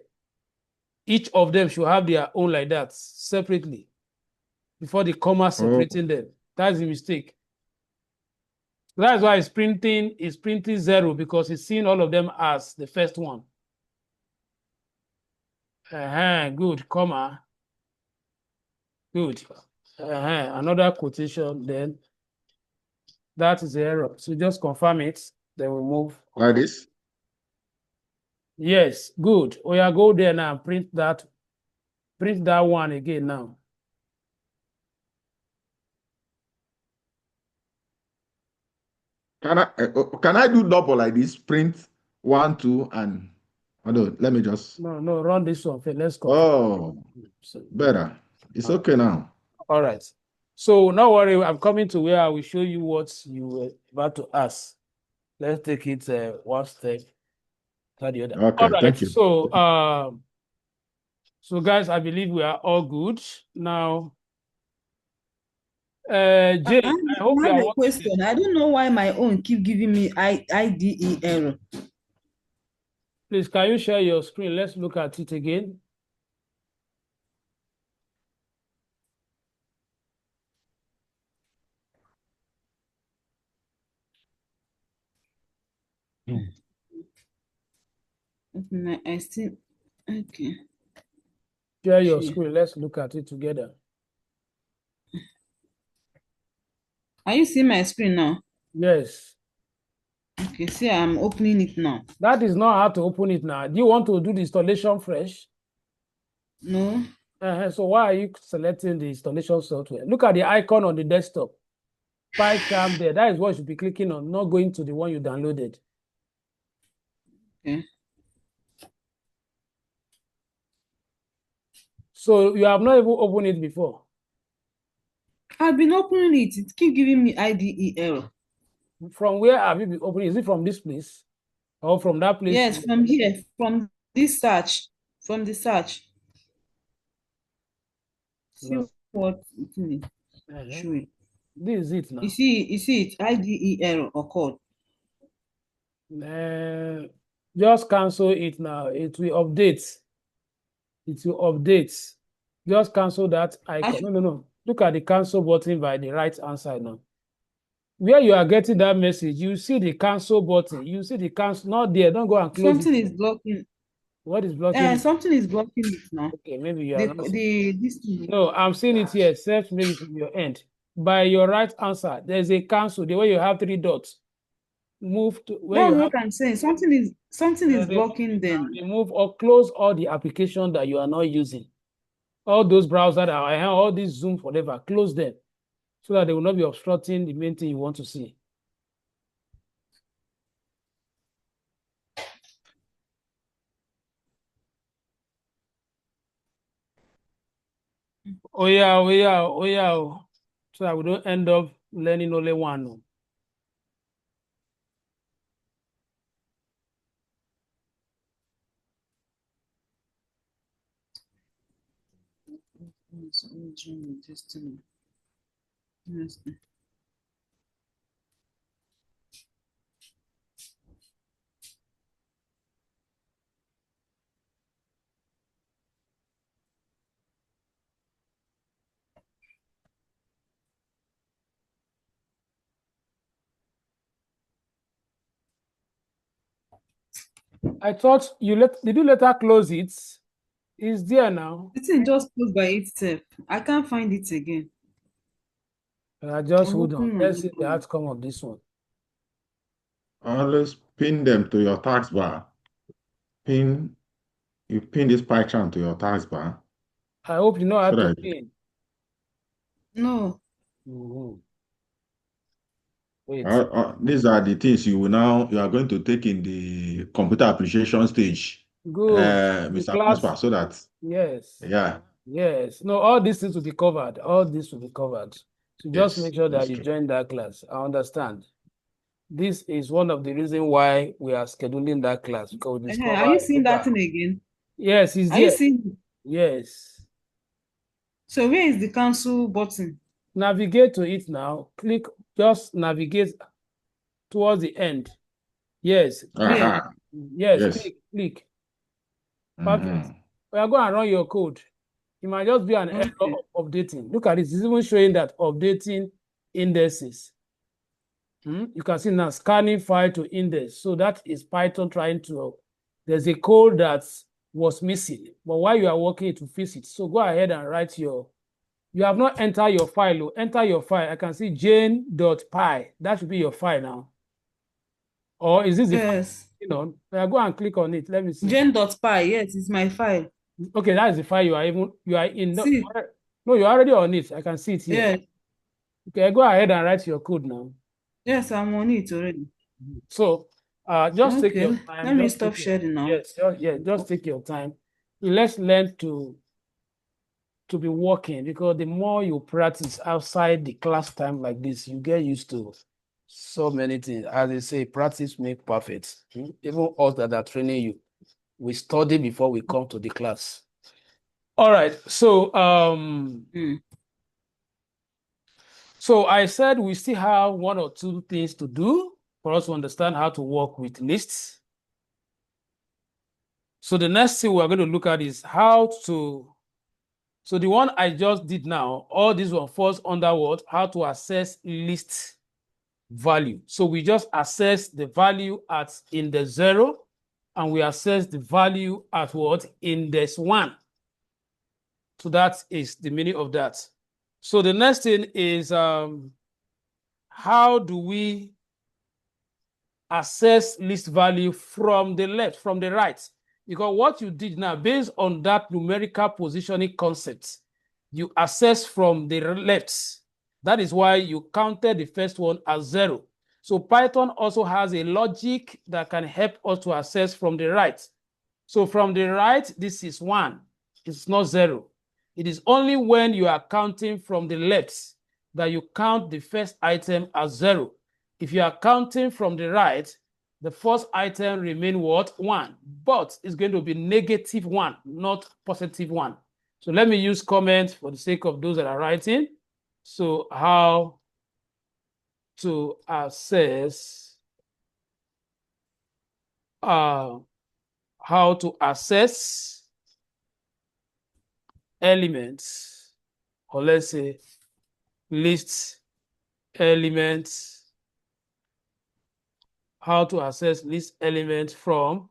Each of them should have their own like that, separately, before the comma separating them. That's the mistake. That's why it's printing 0 because it's seeing all of them as the first one. Good, comma. Good. Another quotation, then that is the error. So just confirm it, then we move. Like this. Yes, good. We are go there now. Print that one again now. Can I do double like this? Print 1, 2, and no, let me just. No, run this one first. Let's confirm. Oh, So, better. It's okay now. all right. So no worry, I'm coming to where I will show you what you were about to ask. Let's take it one step to the other. Okay, All right. thank you. So guys, I believe we are all good now. Jay, I hope you I are have a question. I don't know why my own keep giving me IDE error. Please, can you share your screen? Let's look at it again. I still okay. Share your Sure. screen. Let's look at it together. Are you seeing my screen now? Yes. Okay, see, I'm opening it now. That is not how to open it now. Do you want to do the installation fresh? No. So why are you selecting the installation software? Look at the icon on the desktop. PyCharm there. That is what you should be clicking on, not going to the one you downloaded. Okay. So you have not even opened it before. I've been opening it. It keep giving me IDE error. From where have you been opening? Is it from this place or from that place? Yes, from here. From This search, from the search. See No. what it is showing. This is it now. You see it, IDE error occurred. Just cancel it now. It will update. It will update. Just cancel that icon. No. Look at the cancel button by the right hand side now. Where you are getting that message, you see the cancel button. You see the cancel, not there. Don't go and close Something it. is blocking. What is blocking it? Something is blocking it now. Okay, maybe you are not. This thing. No, I'm seeing it here, except maybe from your end. By your right answer, there's a cancel. The way you have 3 dots. Move to where That's you what have. I'm saying. Something is blocking them. Remove or close all the application that you are not using. All those browsers that are all these Zoom, whatever, close them so that they will not be obstructing the main thing you want to see. Oh yeah. So that we don't end up learning only one. I thought did you later close it? It's there now. The thing just closed by itself. I can't find it again. Just hold on. Let's see the outcome of this one. Always pin them to your taskbar. You pin this PyCharm to your taskbar. I hope you know how So to that- pin. No. Wait. These are the things you are going to take in the computer appreciation stage. Good. Mr. Class. Prosper, so that Yes. yeah. Yes. No, all these things will be covered. All this will be covered. So just Yes, make sure that that's you true. join that class. I understand. This is one of the reasons why we are scheduling that class, because we discover. Are you seeing that thing again? Yes, it's Are you there. seeing it? Yes. So where is the cancel button? Navigate to it now. Click, just navigate towards the end. Yes. Aha. Yes, Yes. click. Perfect. Mhm. We are going to run your code. It might just be an error of updating. Look at it. It's even showing that updating indexes. You can see now scanning file to index. So that is Python trying to, there's a code that was missing, but while you are working to fix it. So go ahead and write you have not entered your file. Enter your file. I can see jane.py. That should be your file now. Or is this the file? Go and click on it. Let me see. Jane.py. Yes, it's my file. Okay, that is the file you are in. See. No, you're already on it. I can see it here. Yeah. Okay, go ahead and write your code now. Yes, I'm on it already. So just take your time. Let me stop sharing now. Yes, just take your time. Let's learn to be working, because the more you practice outside the class time like this, you get used to so many things. As they say, practice makes perfect. Even us that are training you, we study before we come to the class. All right. So so I said we still have 1 or 2 things to do for us to understand how to work with lists. So the next thing we're going to look at is how to, so the one I just did now, all this one falls under what? How to assess list value. So we just assess the value at index 0, and we assess the value at what? Index 1. So that is the meaning of that. So the next thing is how do we assess list value from the left, from the right? Because what you did now, based on that numerical positioning concept, you assess from the left. That is why you counted the first one as 0. So Python also has a logic that can help us to assess from the right. So from the right, this is 1. It's not 0. It is only when you are counting from the left that you count the first item as 0. If you are counting from the right, the first item remain what? 1, but it's going to be -1, not +1. So let me use comment for the sake of those that are writing. So how to assess elements, or let's say list elements, how to access list elements from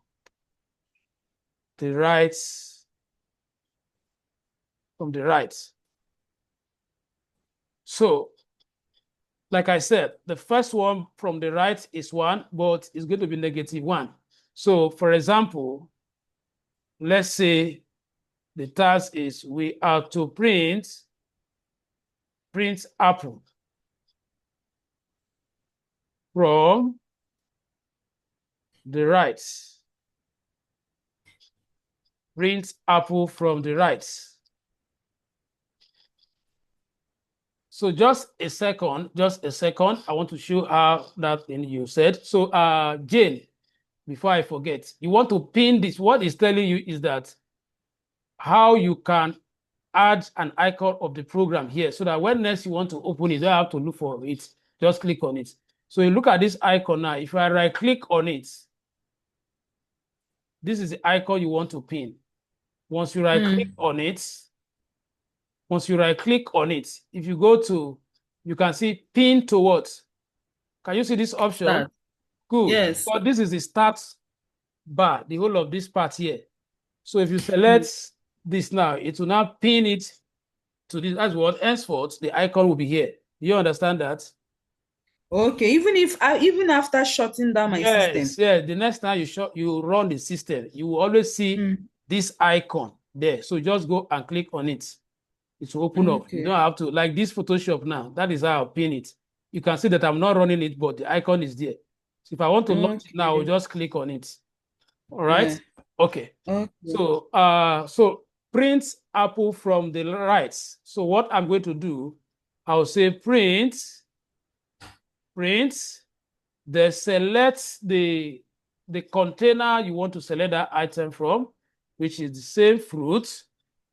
the right. So, like I said, the first one from the right is 1, but it's going to be -1. So, for example, let's say the task is we are to print apple from the right. Print apple from the right. So just a second. I want to show how that thing you said. So Jane, before I forget, you want to pin this. What it's telling you is that how you can add an icon of the program here, so that when next you want to open it, you don't have to look for it. Just click on it. So you look at this icon now. If I right click on it, this is the icon you want to pin. Once you right click on it, if you go to, you can see pin to what? Can you see this option? Start. Good. Yes. So this is the start bar, the whole of this part here. So if you select this now, it will now pin it to this. That's what henceforth the icon will be here. You understand that? Okay. Even after shutting down my system. Yeah. The next time you run the system, you will always see this icon there. So just go and click on it. It will open up. You don't have to, like this Photoshop now. That is how I pin it. You can see that I'm not running it, but the icon is there. So if I want to launch it now, I'll just click on it. All right. Yeah. Okay. So so print apple from the right. So what I'm going to do, I'll say print, then select the container you want to select that item from, which is the same fruit.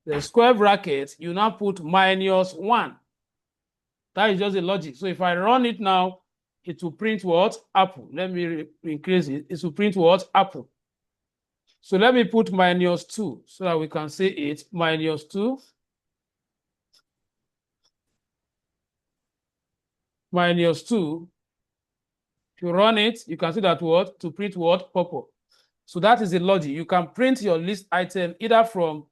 The square bracket, you now put -1. That is just the logic. So if I run it now, it will print what? Apple. Let me increase it. It will print what? Apple. So let me put -2 so that we can see it. -2. -2. If you run it, you can see that what? To print what? Purple. So that is the logic. You can print your list item either from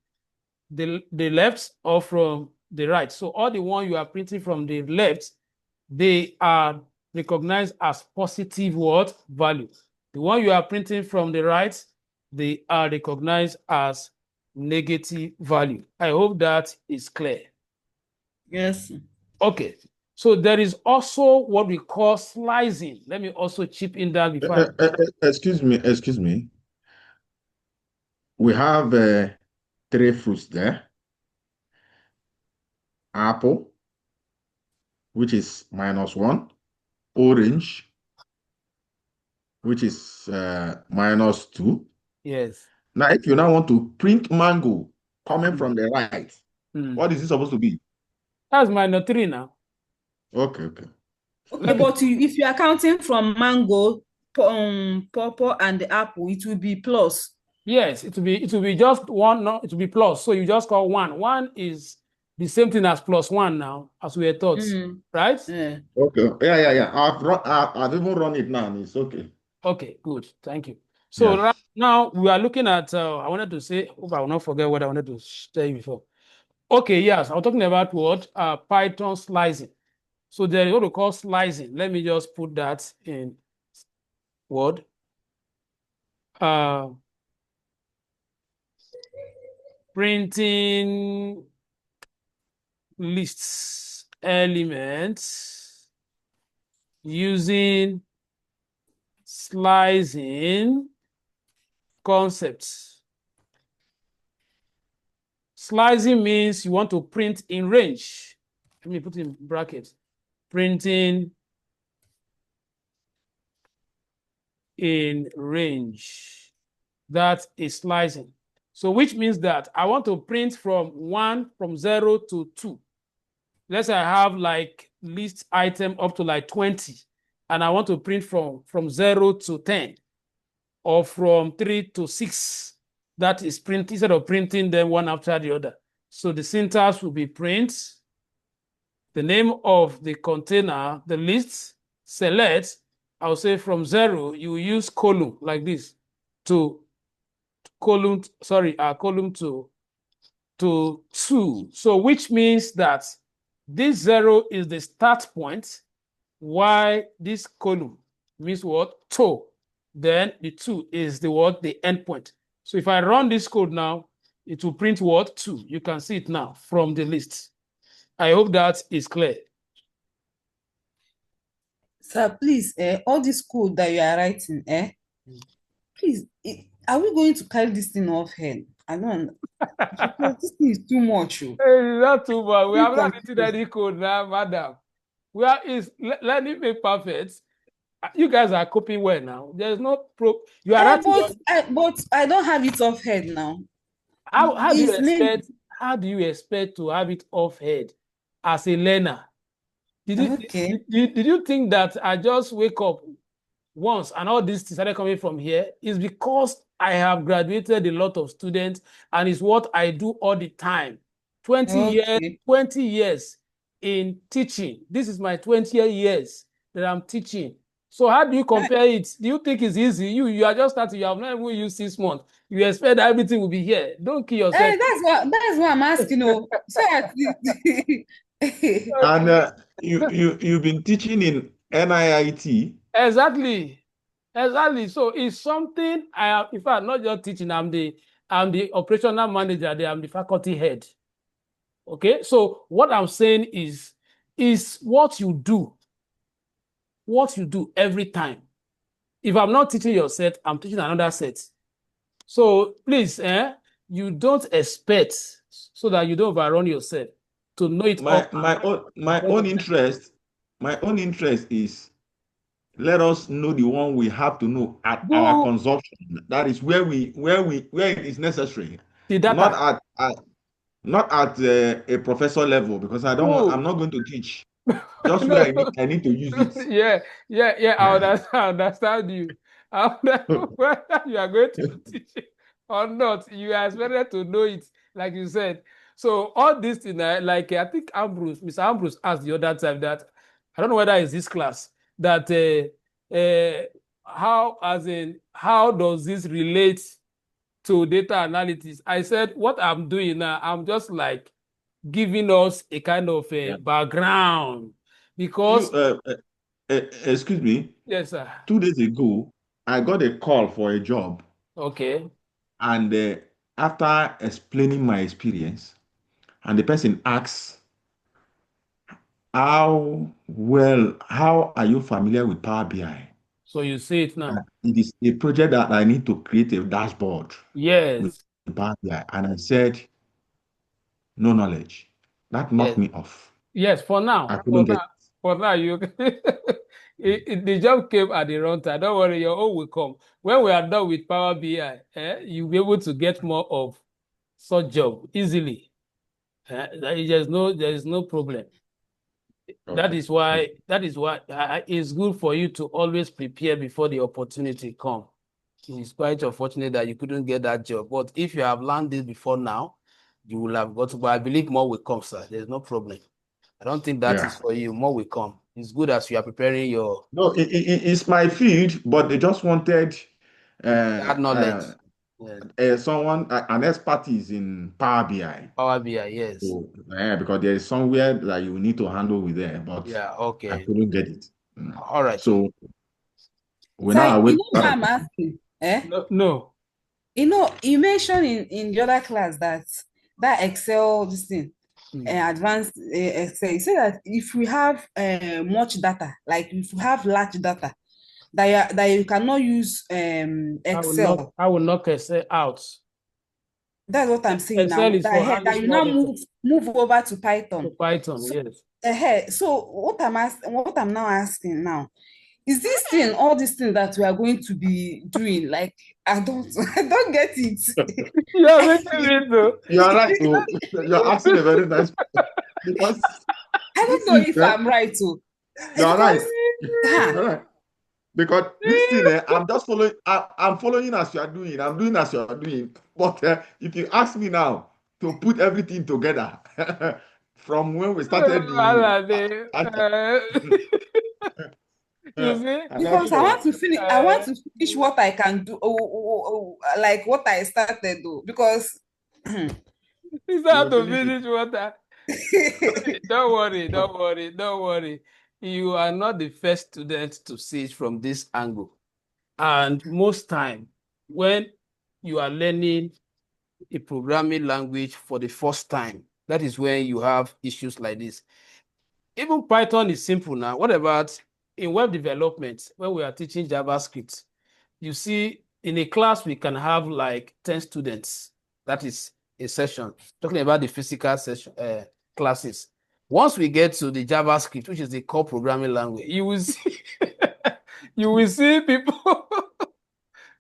the left or from the right. So all the one you are printing from the left, they are recognized as positive what? Value. The one you are printing from the right, they are recognized as negative value. I hope that is clear. Yes. Okay. So there is also what we call slicing. Let me also chip in that before. Excuse me. We have 3 fruits there. Apple, which is -1. Orange, which is -2. Yes. Now, if you now want to print mango coming from the right, what is it supposed to be? That's -3 now. Okay. Okay, but if you are counting from mango, purple, and the apple, it will be plus. Yes, it will be just 1. No, it will be plus. So you just call 1. 1 is the same thing as +1 now, as we had thought, right? Yeah. Okay. Yeah. I've even run it now, and it's okay. Okay, good. Thank you. So right now we are looking at. I wanted to say. Hope I will not forget what I wanted to tell you before. Okay, yes, I'm talking about what? Python slicing. So there is what we call slicing. Let me just put that in Word. Printing lists elements using slicing concepts. Slicing means you want to print in range. Let me put in brackets. Printing in range. That is slicing. So which means that I want to print from 0 to 2. Let's say I have like list item up to like 20, and I want to print from 0 to 10, or from 3 to 6. That is print instead of printing them one after the other. So the syntax will be print, the name of the container, the list, select. I'll say from 0, you use column like this to column to 2. So which means that this 0 is the start point, while this column means what? To. Then the 2 is the what? The end point. So if I run this code now, it will print what? 2. You can see it now from the list. I hope that is clear. Sir, please, all this code that you are writing, please, are we going to carry this thing off head? I don't. Because this thing is too much. Hey, not too much. We have not written any code now, madam. Where is learning made perfect? You guys are coping well now. There's no you are but I don't have it off head now. How do you expect to have it off head as a learner? Did you think that I just wake up once and all this started coming from here? It's because I have graduated a lot of students, and it's what I do all the time. 20 years in teaching. This is my 20th years that I'm teaching. So how do you compare it? Do you think it's easy? You are just starting. You have not even used 6 months. You expect that everything will be here. Don't kill yourself. That's what I'm asking. And you've been teaching in NIIT. Exactly. So it's something I have. In fact, not just teaching. I'm the operational manager. I'm the faculty head. Okay. So what I'm saying is what you do. What you do every time. If I'm not teaching your set, I'm teaching another set. So please, you don't expect, so that you don't overrun yourself, to know it. My own interest is, let us know the one we have to know at our consumption. That is where it is necessary. The data. Not at a professor level, because I'm not going to teach. Just where I need to use it. Yeah. I understand you. Whether you are going to teach it or not, you are expected to know it, like you said. So all this thing, like I think Mr. Ambrose asked the other time that, I don't know whether it's this class, that how does this relate to data analytics? I said, what I'm doing now, I'm just like giving us a kind of background, because excuse me. Yes, sir. 2 days ago, I got a call for a job. Okay. And after explaining my experience, and the person asks, how are you familiar with Power BI? So you see it now. It is a project that I need to create a dashboard. Yes. With Power BI. And I said, no knowledge. That knocked me off. Yes, for now. I couldn't get it. For now, you the job came at the wrong time. Don't worry, your own will come. When we are done with Power BI, you'll be able to get more of such job easily. There is no problem. Okay. That is why it's good for you to always prepare before the opportunity comes. It's quite unfortunate that you couldn't get that job. But if you have learned this before now, you will have got to. But I believe more will come, sir. There's no problem. I don't think that is for you. More will come. It's good as you are preparing your. No, it's my field, but they just wanted that knowledge. Someone, an expertise in Power BI. Power BI, yes. So, because there is somewhere that you need to handle with there, but okay. I couldn't get it. All right. So we now you know what I'm asking? No. You know, you mentioned in the other class that Excel, this thing, advanced Excel. You say that if we have much data, like if we have large data, that you cannot use Excel. I will knock Excel out. That's what I'm saying Excel now. That you now move over to Python. To Python, yes. So what I'm now asking now is this thing, all these things that we are going to be doing, like, I don't get it. You're making me though. You are right. Oh, you're asking a very nice because I don't know if I'm right, too. you are right. Huh. You're right. Because this thing, I'm just following. I'm following as you are doing. I'm doing as you are doing. But if you ask me now to put everything together from when we started You see? Because I want to finish. I want to finish what I can do. Like what I started, though. Because It's hard to finish water. Don't worry. You are not the first student to see it from this angle. And most time, when you are learning a programming language for the first time, that is when you have issues like this. Even Python is simple now. What about in web development, when we are teaching JavaScript? You see, in a class, we can have like 10 students. That is a session. Talking about the physical session classes. Once we get to the JavaScript, which is the core programming language, you will see you will see people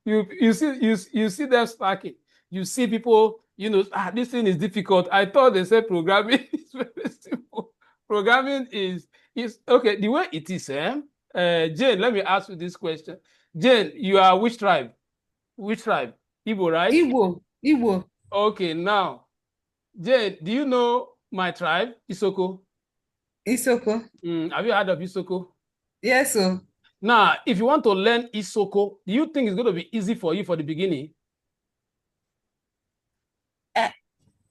you see them stacking. You see people, this thing is difficult. I thought they said programming is very simple. Programming is okay. The way it is, Jane, let me ask you this question. Jane, you are which tribe? Which tribe? Igbo, right? Igbo. Okay, now, Jane, do you know my tribe, Isoko? Isoko. Have you heard of Isoko? Yes, sir. Now, if you want to learn Isoko, do you think it's going to be easy for you for the beginning?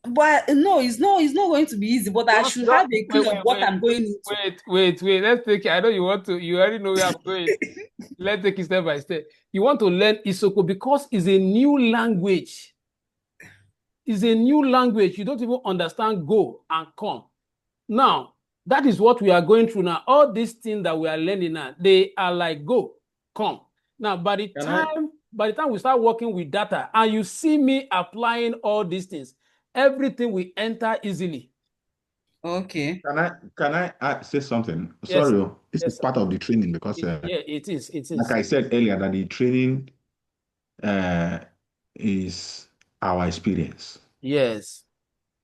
But no, it's not going to be easy, but I should have a clue of what I'm going into. Wait. Let's take it. I know you already know where I'm going. Let's take it step by step. You want to learn Isoko because it's a new language. It's a new language. You don't even understand go and come. Now, that is what we are going through now. All these things that we are learning now, they are like go, come. Now, by the time we start working with data and you see me applying all these things, everything will enter easily. Okay. Can I say something? Yes, Sorry, this is part of the training because it is. Like I said earlier, that the training is our experience. Yes.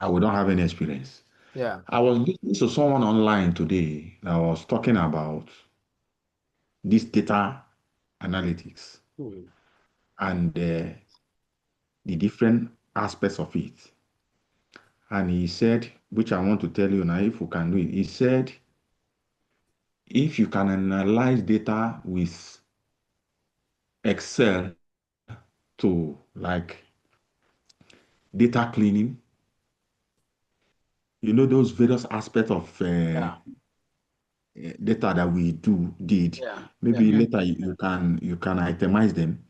And we don't have any experience. Yeah. I was listening to someone online today that was talking about this data analytics and the different aspects of it. And he said, which I want to tell you now, if we can do it, he said, if you can analyze data with Excel to like data cleaning, those various aspects of data that we did. Maybe later you can itemize them.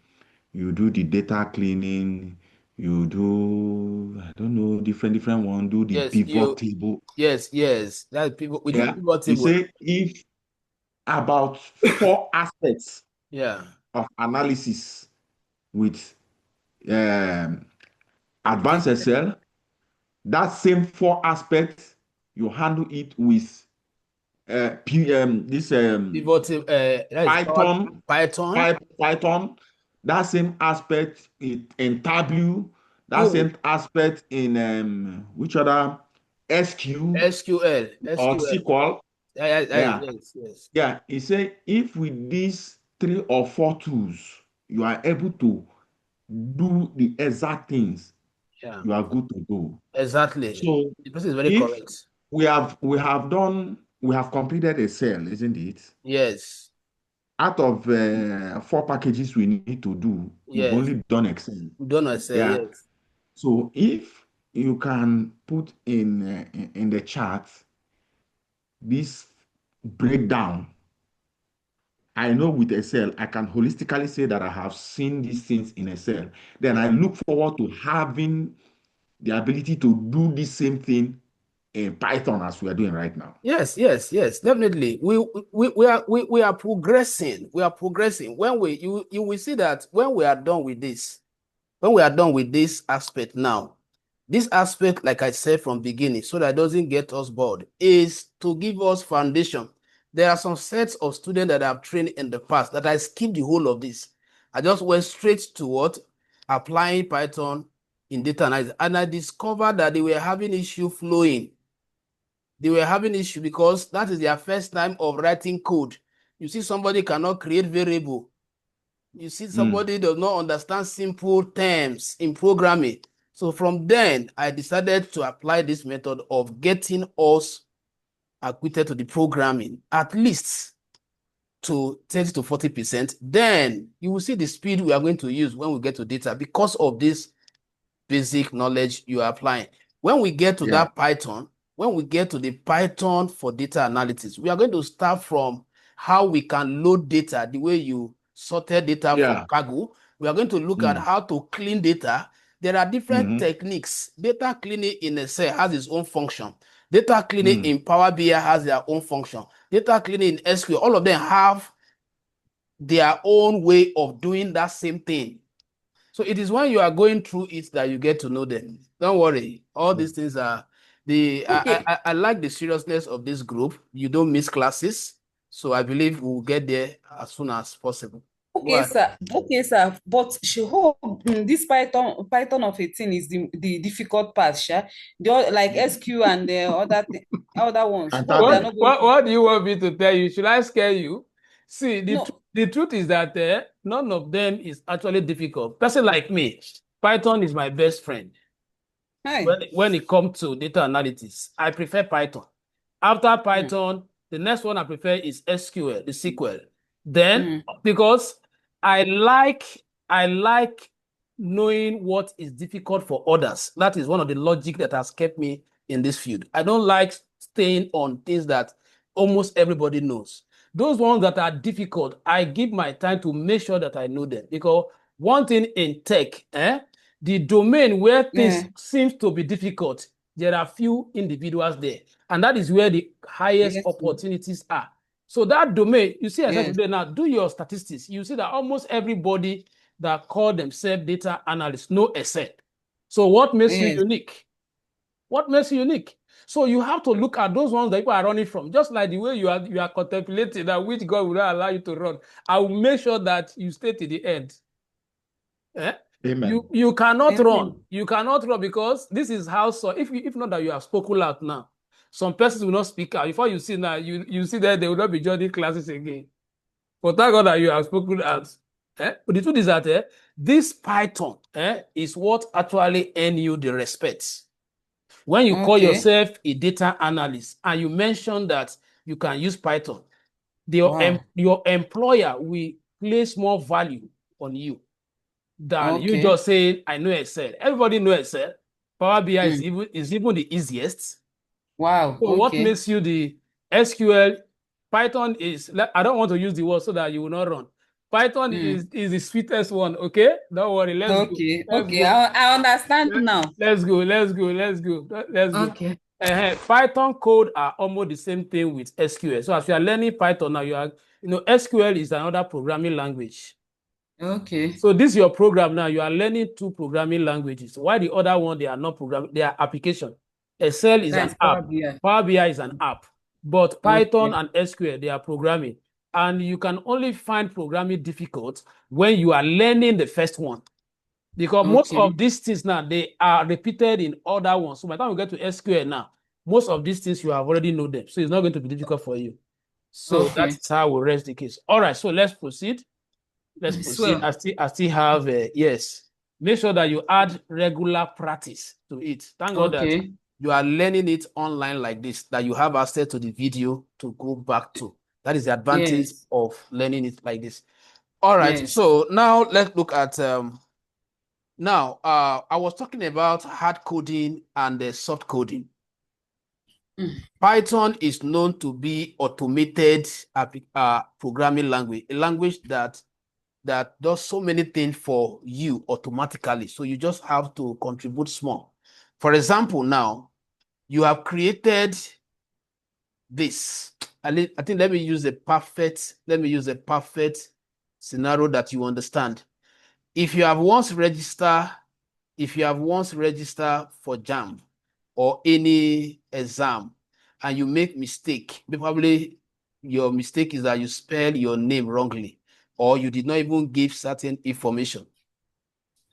You do the data cleaning. You do, I don't know, different one. Do the pivot table. Yes. That's pivot. We do pivot table. You say if about 4 aspects of analysis with advanced Excel, that same 4 aspects, you handle it with Python. That same aspect in Tableau. That same aspect in which other SQL or SQL. Yes. Yeah, he said if with these 3 or 4 tools you are able to do the exact things, you are good to go. Exactly. So the person is very correct. We have completed Excel, isn't it? Yes. Out of 4 packages we need to do, we've only done Excel. Yes. So if you can put in the chart this breakdown, I know with Excel, I can holistically say that I have seen these things in Excel. Then I look forward to having the ability to do the same thing in Python as we are doing right now. Yes, definitely. We are progressing. We are progressing. When you will see that when we are done with this aspect now, this aspect, like I said from beginning, so that it doesn't get us bored, is to give us foundation. There are some sets of students that I've trained in the past that I skipped the whole of this. I just went straight to what? Applying Python in data analysis. And I discovered that they were having issue flowing. They were having issue because that is their first time of writing code. You see, somebody cannot create variable. You see, somebody does not understand simple terms in programming. So from then, I decided to apply this method of getting us acquainted to the programming, at least to 30 to 40%. Then you will see the speed we are going to use when we get to data because of this basic knowledge you are applying. When we get to that Python, when we get to the Python for data analysis, we are going to start from how we can load data, the way you sorted data from Kaggle. We are going to look at how to clean data. There are different techniques. Data cleaning in Excel has its own function. Data cleaning in Power BI has their own function. Data cleaning in SQL, all of them have their own way of doing that same thing. So it is when you are going through it that you get to know them. Don't worry. All these things are I like the seriousness of this group. You don't miss classes. So I believe we'll get there as soon as possible. Okay, sir. Okay, sir. But she hope this Python of a thing is the difficult part, sure. Like SQ and the other ones. What do you want me to tell you? Should I scare you? See, the truth is that none of them is actually difficult. Person like me, Python is my best friend. Hey. When it comes to data analysis, I prefer Python. After Python, the next one I prefer is SQL, the SQL. Then, because I like knowing what is difficult for others. That is one of the logic that has kept me in this field. I don't like staying on things that almost everybody knows. Those ones that are difficult, I give my time to make sure that I know them. Because one thing in tech, the domain where things seems to be difficult, there are few individuals there. And that is where the highest opportunities are. So that domain, you see, today now, do your statistics. You see that almost everybody that call themselves data analysts know Excel. So what makes you unique? What makes you unique? So you have to look at those ones that people are running from. Just like the way you are contemplating that which God will not allow you to run. I will make sure that you stay to the end. Amen. You cannot run. You cannot run because this is how. So if not that you have spoken out now, some persons will not speak out. Before you see now, you see that they will not be joining classes again. But thank God that you have spoken out. But the truth is that this Python is what actually earn you the respect. When you call yourself a data analyst and you mention that you can use Python, your employer will place more value on you than you just say, I know Excel. Everybody knows Excel. Power BI is even the easiest. Wow. So what makes you the SQL? Python is, I don't want to use the word so that you will not run. Python is the sweetest one, okay? Don't worry, let's go. I understand now. Let's go. Okay. Python code are almost the same thing with SQL. So as you are learning Python now, SQL is another programming language. Okay. So this is your program now. You are learning two programming languages. Why the other one, they are not programming, they are application. Excel is an app. Power BI is an app. But Python and SQL, they are programming. And you can only find programming difficult when you are learning the first one. Because most of these things now, they are repeated in other ones. So by the time we get to SQL now, most of these things you have already know them. So it's not going to be difficult for you. So that's how we rest the case. All right, so let's proceed. Let's proceed. I still have, yes. Make sure that you add regular practice to it. Thank God that you are learning it online like this, that you have access to the video to go back to. That is the advantage of learning it like this. All right, so now let's look at, I was talking about hard coding and soft coding. Python is known to be automated programming language, a language that does so many things for you automatically. So you just have to contribute small. For example, now you have created this. I think let me use a perfect scenario that you understand. If you have once registered for JAMB or any exam and you make mistake, probably your mistake is that you spell your name wrongly, or you did not even give certain information.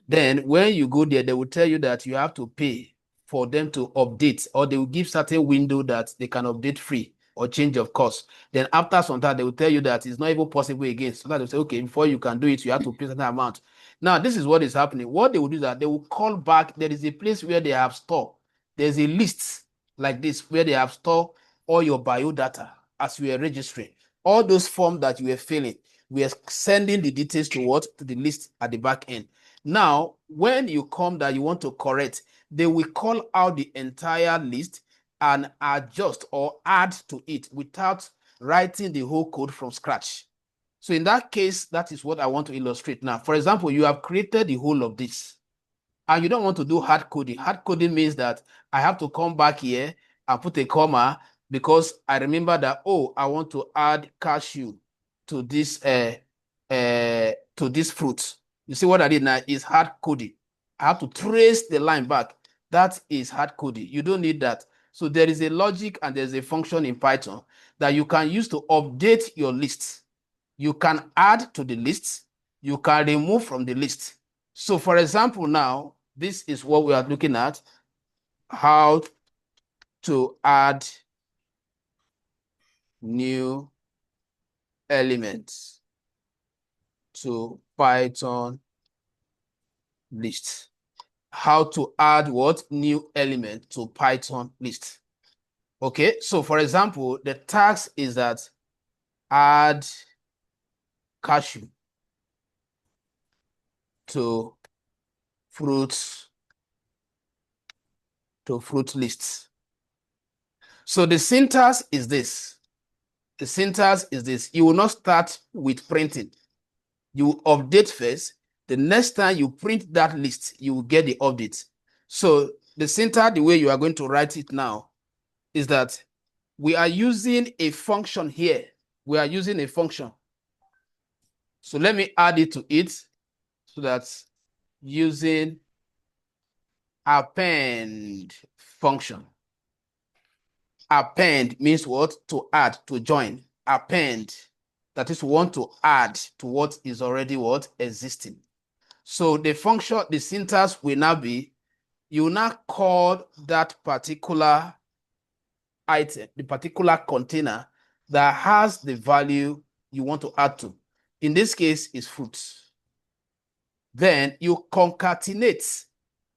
Then when you go there, they will tell you that you have to pay for them to update, or they will give certain window that they can update free or change of course. Then after some time, they will tell you that it's not even possible again. So that they'll say, okay, before you can do it, you have to pay certain amount. Now, this is what is happening. What they will do is that they will call back. There is a place where they have stored. There's a list like this where they have stored all your biodata as you were registering. All those forms that you were filling, we are sending the details to what? To the list at the back end. Now, when you come that you want to correct, they will call out the entire list and adjust or add to it without writing the whole code from scratch. So in that case, that is what I want to illustrate now. For example, you have created the whole of this and you don't want to do hard coding. Hard coding means that I have to come back here and put a comma because I remember that, oh, I want to add cashew to this fruit. You see what I did now is hard coding. I have to trace the line back. That is hard coding. You don't need that. So there is a logic and there's a function in Python that you can use to update your list. You can add to the list. You can remove from the list. So for example, now, this is what we are looking at, how to add new elements to Python list. How to add what? New element to Python list. Okay, so for example, the task is that add cashew to fruit lists. So the syntax is this. The syntax is this. You will not start with printing. You will update first. The next time you print that list, you will get the update. So the syntax, the way you are going to write it now, is that we are using a function here. We are using a function. So let me add it to it so that using append function. Append means what? To add, to join. Append, that is, we want to add to what is already what? Existing. So the function, the syntax will now be, you will now call that particular item, the particular container that has the value you want to add to. In this case, is fruits. Then you concatenate.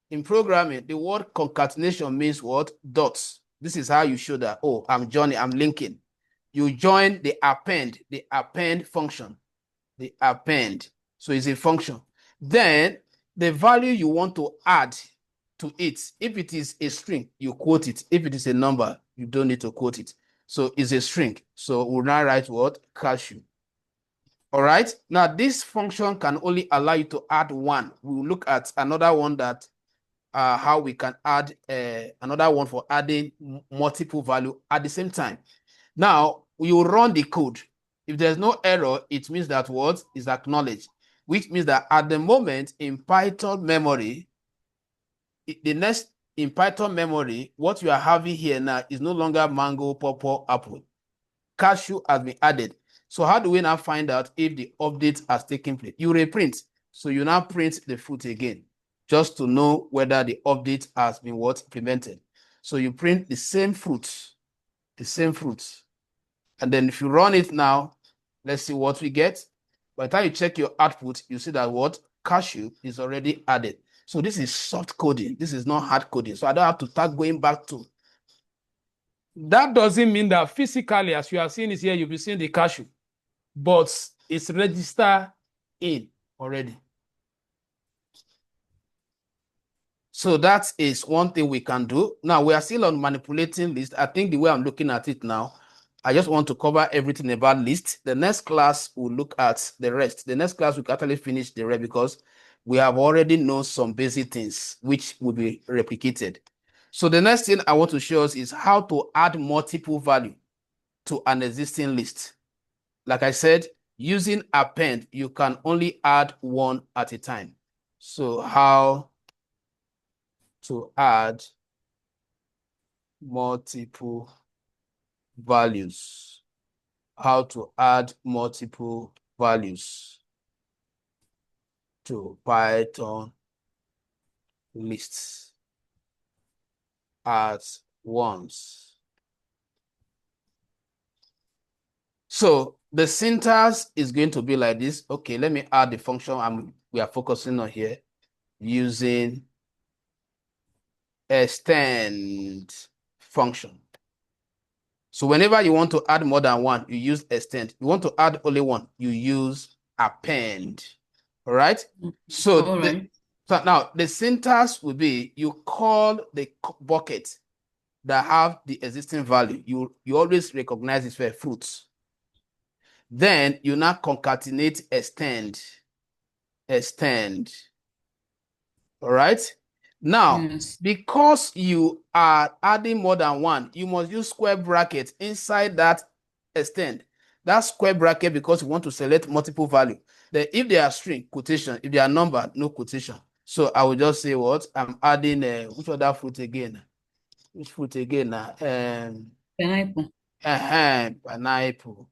In programming, the word concatenation means what? Dots. This is how you show that, oh, I'm joining, I'm linking. You join the append function. The append. So it's a function. Then the value you want to add to it, if it is a string, you quote it. If it is a number, you don't need to quote it. So it's a string. So we'll now write what? Cashew. All right. Now this function can only allow you to add one. We'll look at another one that how we can add another one for adding multiple value at the same time. Now you run the code. If there's no error, it means that what is acknowledged, which means that at the moment in Python memory, in Python memory, what you are having here now is no longer mango, pawpaw, apple. Cashew has been added. So how do we now find out if the update has taken place? You reprint. So you now print the fruit again, just to know whether the update has been what? Implemented. So you print the same fruit. And then if you run it now, let's see what we get. By the time you check your output, you see that what? Cashew is already added. So this is soft coding. This is not hard coding. So I don't have to start going back to. That doesn't mean that physically, as you are seeing it here, you'll be seeing the cashew, but it's registered in already. So that is one thing we can do. Now we are still on manipulating list. I think the way I'm looking at it now, I just want to cover everything about list. The next class we'll look at the rest. The next class we can actually finish the rest because we have already known some basic things which will be replicated. So the next thing I want to show us is how to add multiple value to an existing list. Like I said, using append, you can only add one at a time. So how to add multiple values how to add multiple values to Python lists at once. So the syntax is going to be like this. Okay, let me add the function we are focusing on here using extend function. So whenever you want to add more than one, you use extend. You want to add only one, you use append. All right. So, All right. So now the syntax will be you call the bucket that have the existing value. You always recognize it for fruits. Then you now concatenate extend. All right. Now, Yes. because you are adding more than one, you must use square brackets inside that extend. That square bracket, because you want to select multiple value. Then if they are string, quotation. If they are number, no quotation. So I will just say what? I'm adding which other fruit again? Which fruit again? Pineapple. Pineapple.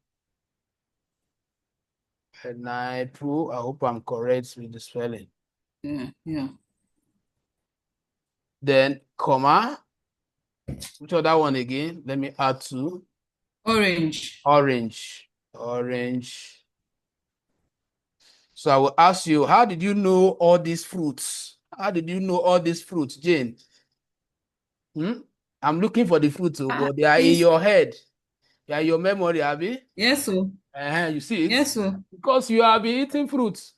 Pineapple. I hope I'm correct with the spelling. Yeah. Then comma. Which other one again? Let me add two. Orange. Orange. So I will ask you, how did you know all these fruits? How did you know all these fruits, Jane? I'm looking for the fruits, but they are in your head. They are in your memory, Abby. Yes, sir. You see it? Yes, sir. Because you have been eating fruits.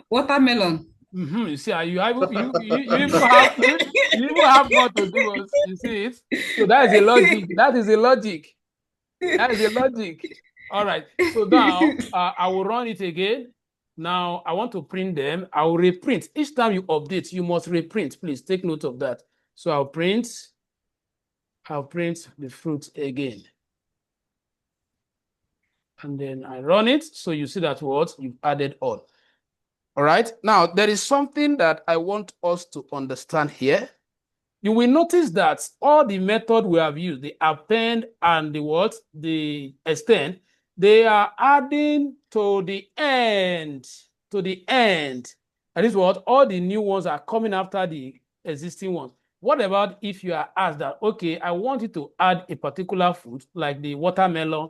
Watermelon. You see, you even have more to give us. You see it? So that is a logic. That is a logic. All right. So now I will run it again. Now I want to print them. I will reprint. Each time you update, you must reprint. Please take note of that. So I'll print the fruit again. And then I run it. So you see that what you've added all. All right. Now there is something that I want us to understand here. You will notice that all the method we have used, the append and the extend, they are adding to the end. That is what all the new ones are coming after the existing ones. What about if you are asked that, okay, I want you to add a particular fruit like the watermelon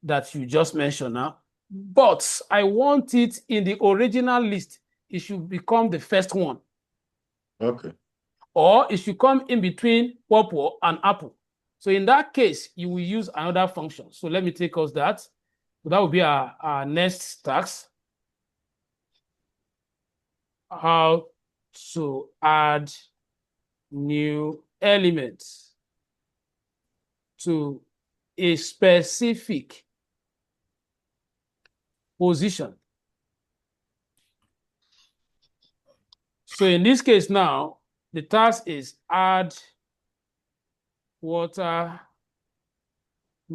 that you just mentioned now, but I want it in the original list. It should become the first one. Okay. Or it should come in between pawpaw and apple. So in that case, you will use another function. So let me take us that. So that will be our next task. How to add new elements to a specific position. So in this case now, the task is add watermelon. I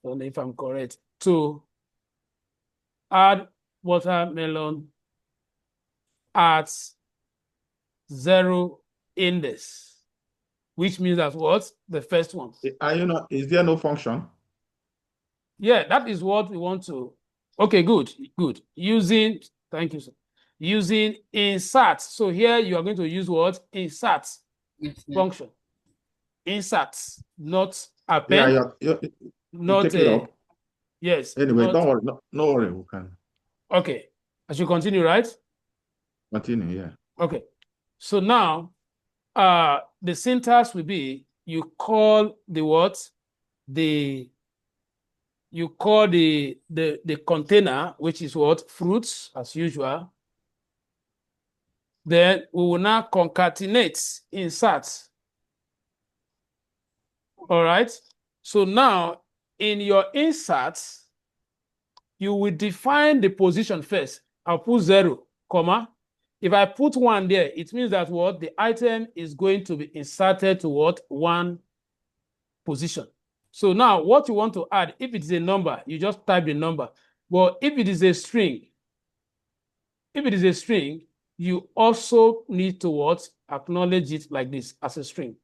don't know if I'm correct. To add watermelon at 0 index, which means that what? The first one. Is there no function? Yeah, that is what we want to. Okay, good. Thank you, sir. Using insert. So here you are going to use what? Insert function. Insert, not append. Yeah, not take it up. Yes. Anyway, don't worry. No worry, we can. Okay. I should continue, right? Continue, yeah. Okay. So now the syntax will be you call the container, which is what? Fruits, as usual. Then we will now concatenate insert. All right. So now in your insert, you will define the position first. I'll put 0, comma. If I put 1 there, it means that what? The item is going to be inserted to what? 1 position. So now what you want to add, if it is a number, you just type the number. But if it is a string, you also need to what? Acknowledge it like this as a string.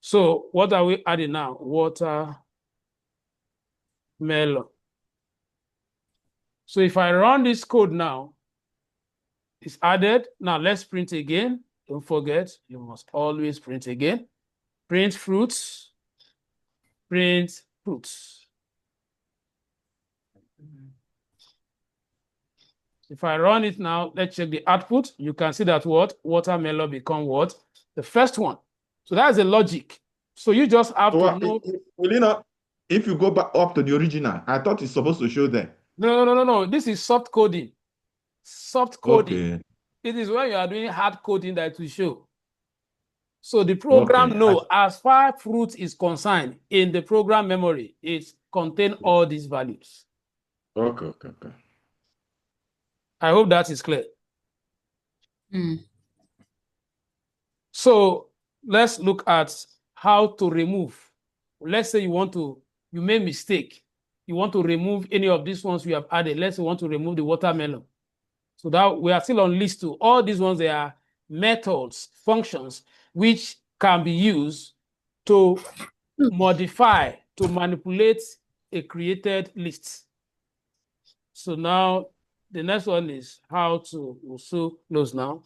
So what are we adding now? Watermelon. So if I run this code now, it's added. Now let's print again. Don't forget, you must always print again. Print fruits. Print fruits. If I run it now, let's check the output. You can see that what? Watermelon become what? The first one. So that's the logic. So you just have to know. Will you not, if you go back up to the original, I thought it's supposed to show there. No. This is soft coding. Soft coding. Okay. It is when you are doing hard coding that will show. So the program as far as fruit is concerned, in the program memory, it contains all these values. Okay. I hope that is clear. Mm. So let's look at how to remove. Let's say you made mistake. You want to remove any of these ones we have added. Let's say you want to remove the watermelon. So that we are still on list 2. All these ones, they are methods, functions, which can be used to modify, to manipulate a created list. So now the next one is how to, also close now,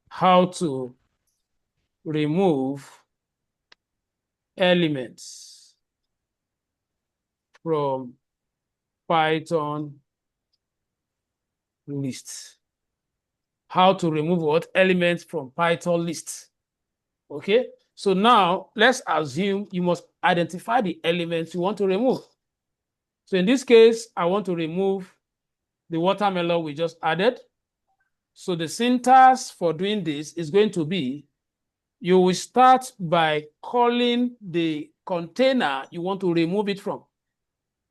how to remove elements from Python lists. How to remove what? Elements from Python lists. Okay, so now let's assume you must identify the elements you want to remove. So in this case, I want to remove the watermelon we just added. So the syntax for doing this is going to be, you will start by calling the container you want to remove it from,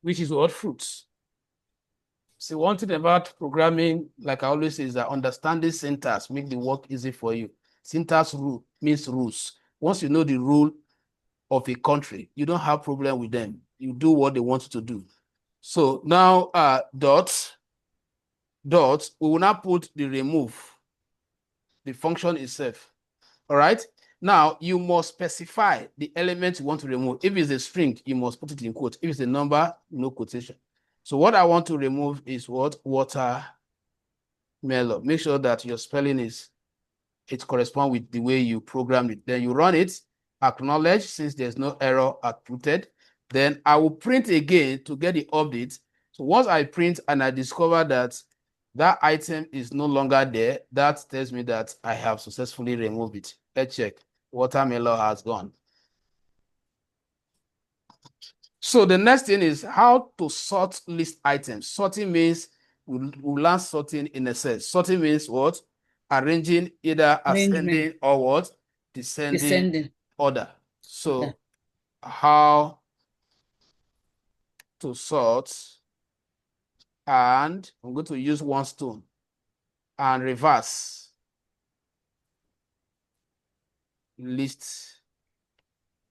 which is what? Fruits. So one thing about programming, like I always say, is that understanding syntax make the work easy for you. Syntax rule means rules. Once you know the rule of a country, you don't have problem with them. You do what they want you to do. So now dot, we will now put the remove, the function itself. All right. Now you must specify the element you want to remove. If it's a string, you must put it in quote. If it's a number, no quotation. So what I want to remove is what? Watermelon. Make sure that your spelling it corresponds with the way you programmed it. Then you run it, acknowledge since there's no error outputted. Then I will print again to get the update. So once I print and I discover that that item is no longer there, that tells me that I have successfully removed it. Let's check. Watermelon has gone. So the next thing is how to sort list items. Sorting means we'll learn sorting in a sense. Sorting means what? Arranging either ascending or what? Descending order. So how to sort, and I'm going to use one stone and reverse list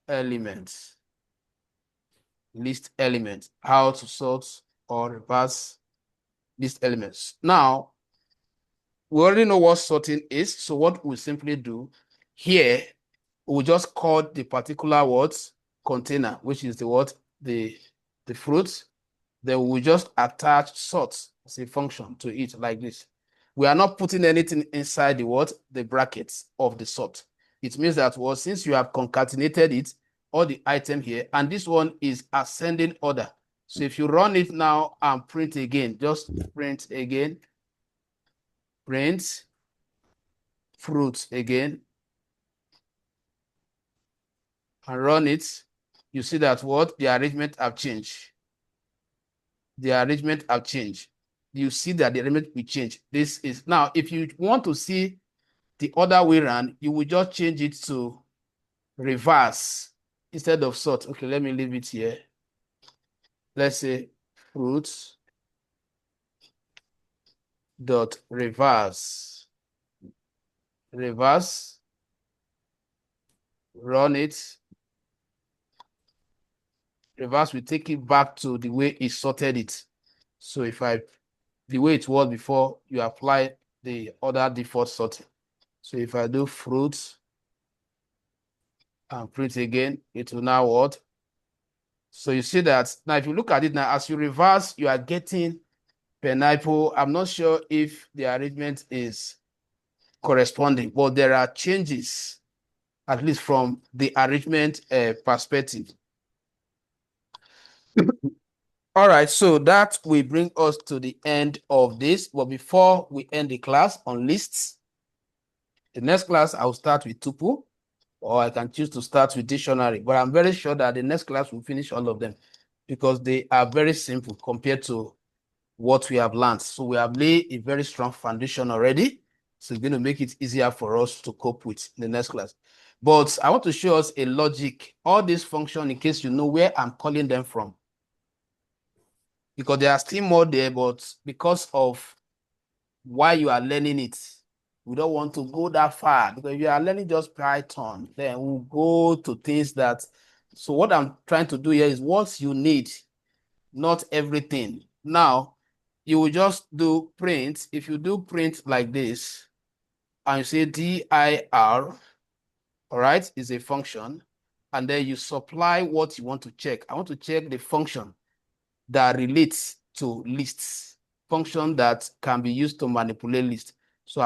elements. List elements, how to sort or reverse list elements. Now, we already know what sorting is. So what we simply do here, we'll just call the particular words container, which is the what? The fruit. Then we'll just attach sort as a function to it like this. We are not putting anything inside the what? The brackets of the sort. It means that what, since you have concatenated it, all the item here, and this one is ascending order. So if you run it now and print again, just print again, print fruits again, and run it, you see that what? The arrangement have changed. The arrangement have changed. You see that the arrangement will change. This is now, if you want to see the other way around, you will just change it to reverse instead of sort. Okay, let me leave it here. Let's say fruits dot reverse, run it. Reverse will take it back to the way it sorted it. So if the way it was before, you apply the other default sorting. So if I do fruits and print again, it will now what? So you see that now if you look at it now, as you reverse, you are getting pineapple. I'm not sure if the arrangement is corresponding, but there are changes, at least from the arrangement perspective. All right, so that will bring us to the end of this. But before we end the class on lists, the next class I'll start with tuple, or I can choose to start with dictionary. But I'm very sure that the next class will finish all of them because they are very simple compared to what we have learned. So we have laid a very strong foundation already. So it's going to make it easier for us to cope with in the next class. But I want to show us a logic, all these functions, in case you know where I'm calling them from. Because there are still more there, but because of why you are learning it, we don't want to go that far. Because if you are learning just Python, then we'll go to things that. So what I'm trying to do here is what you need, not everything. Now, you will just do print. If you do print like this, and you say dir, all right, is a function, and then you supply what you want to check. I want to check the function that relates to lists, function that can be used to manipulate lists. So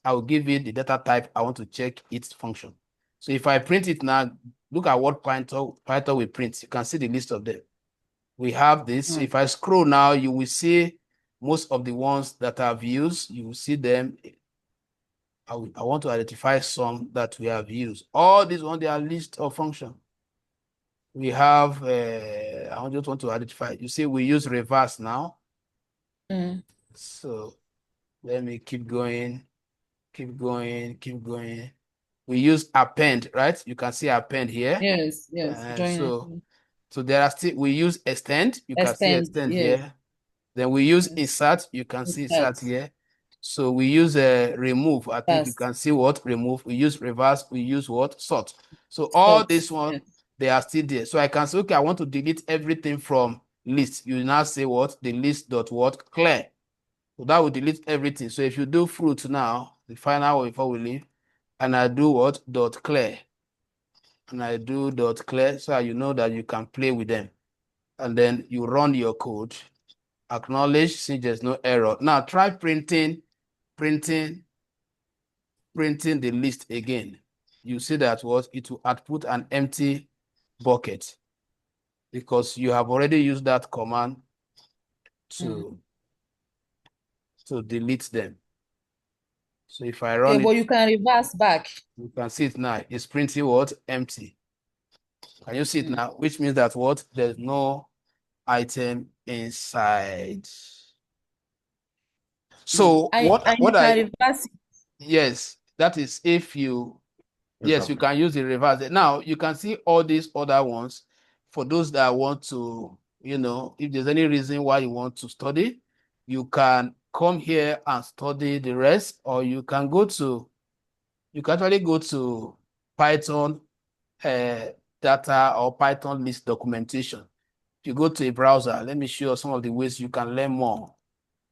I'll give it the data type I want to check its function. So if I print it now, look at what Python will print. You can see the list of them. We have this. So if I scroll now, you will see most of the ones that I've used. You will see them. I want to identify some that we have used. All these ones, they are list of function. We have, I just want to identify. You see, we use reverse now. So let me keep going. We use append, right? You can see append here. Yes. So there are still, we use extend. You can see extend here. Then we use insert. You can see insert here. So we use remove. I think you can see what remove. We use reverse. We use what sort. So all this one, they are still there. So I can say, okay, I want to delete everything from list. You now say what? The list dot what? Clear. So that will delete everything. So if you do fruit now, the final one before we leave, and I do what? Dot clear. And I do dot clear, so you know that you can play with them. And then you run your code, acknowledge, see there's no error. Now try printing the list again. You see that what? It will output an empty bucket because you have already used that command to delete them. So if I run but it, you can reverse back. you can see it now. It's printing what? Empty. Can you see it now? Which means that what? There's no item inside. So yes, that is if you, yes, you can use the reverse. Now you can see all these other ones for those that want to, you know, if there's any reason why you want to study, you can come here and study the rest, or you can actually go to Python data or Python list documentation. If you go to a browser, let me show you some of the ways you can learn more.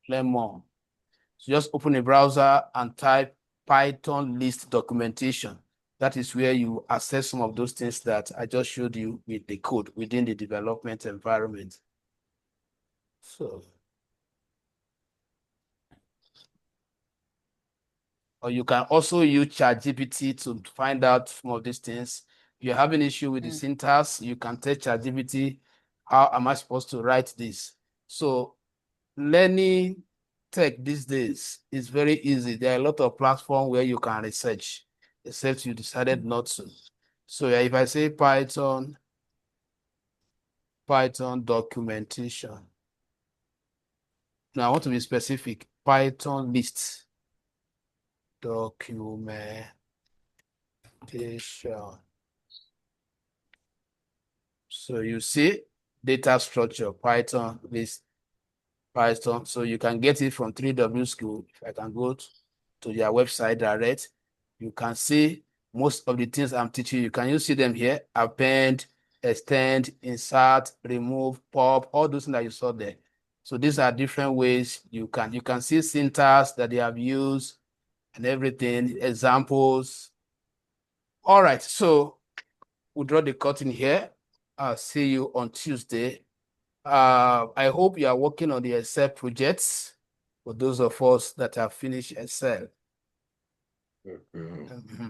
So just open a browser and type Python list documentation. That is where you access some of those things that I just showed you with the code within the development environment. So, or you can also use ChatGPT to find out some of these things. If you're having issue with the syntax, you can tell ChatGPT, how am I supposed to write this? So learning tech these days is very easy. There are a lot of platforms where you can research, except you decided not to. So if I say Python documentation. Now I want to be specific. Python list documentation. So you see data structure, Python list, Python. So you can get it from 3W School. If I can go to their website direct, you can see most of the things I'm teaching. You can you see them here? Append, extend, insert, remove, pop, all those things that you saw there. So these are different ways you can see syntax that they have used and everything, examples. All right, so we'll draw the curtain here. I'll see you on Tuesday. I hope you are working on the Excel projects for those of us that have finished Excel.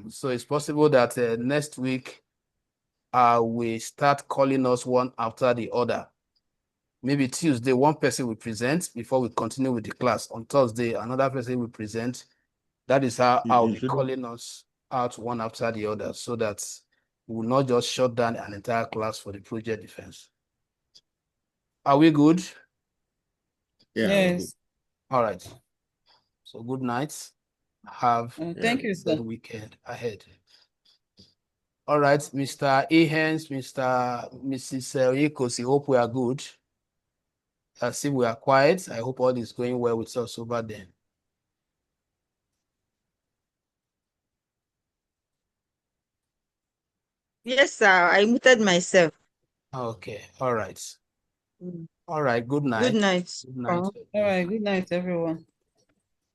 So it's possible that next week we start calling us one after the other. Maybe Tuesday, one person will present before we continue with the class. On Thursday, another person will present. That is how I'll be calling us out one after the other, so that we will not just shut down an entire class for the project defense. Are we good? Yeah. Yes. All right. So good night. Have Thank you, a sir. good weekend ahead. All right, Mr. Ehens, Mrs. Oyekosi, hope we are good. I see we are quiet. I hope all is going well with us over there. Yes, sir. I muted myself. Okay. All right. Mm. All right. Good night. Good night. Good night. All right. Good night, everyone.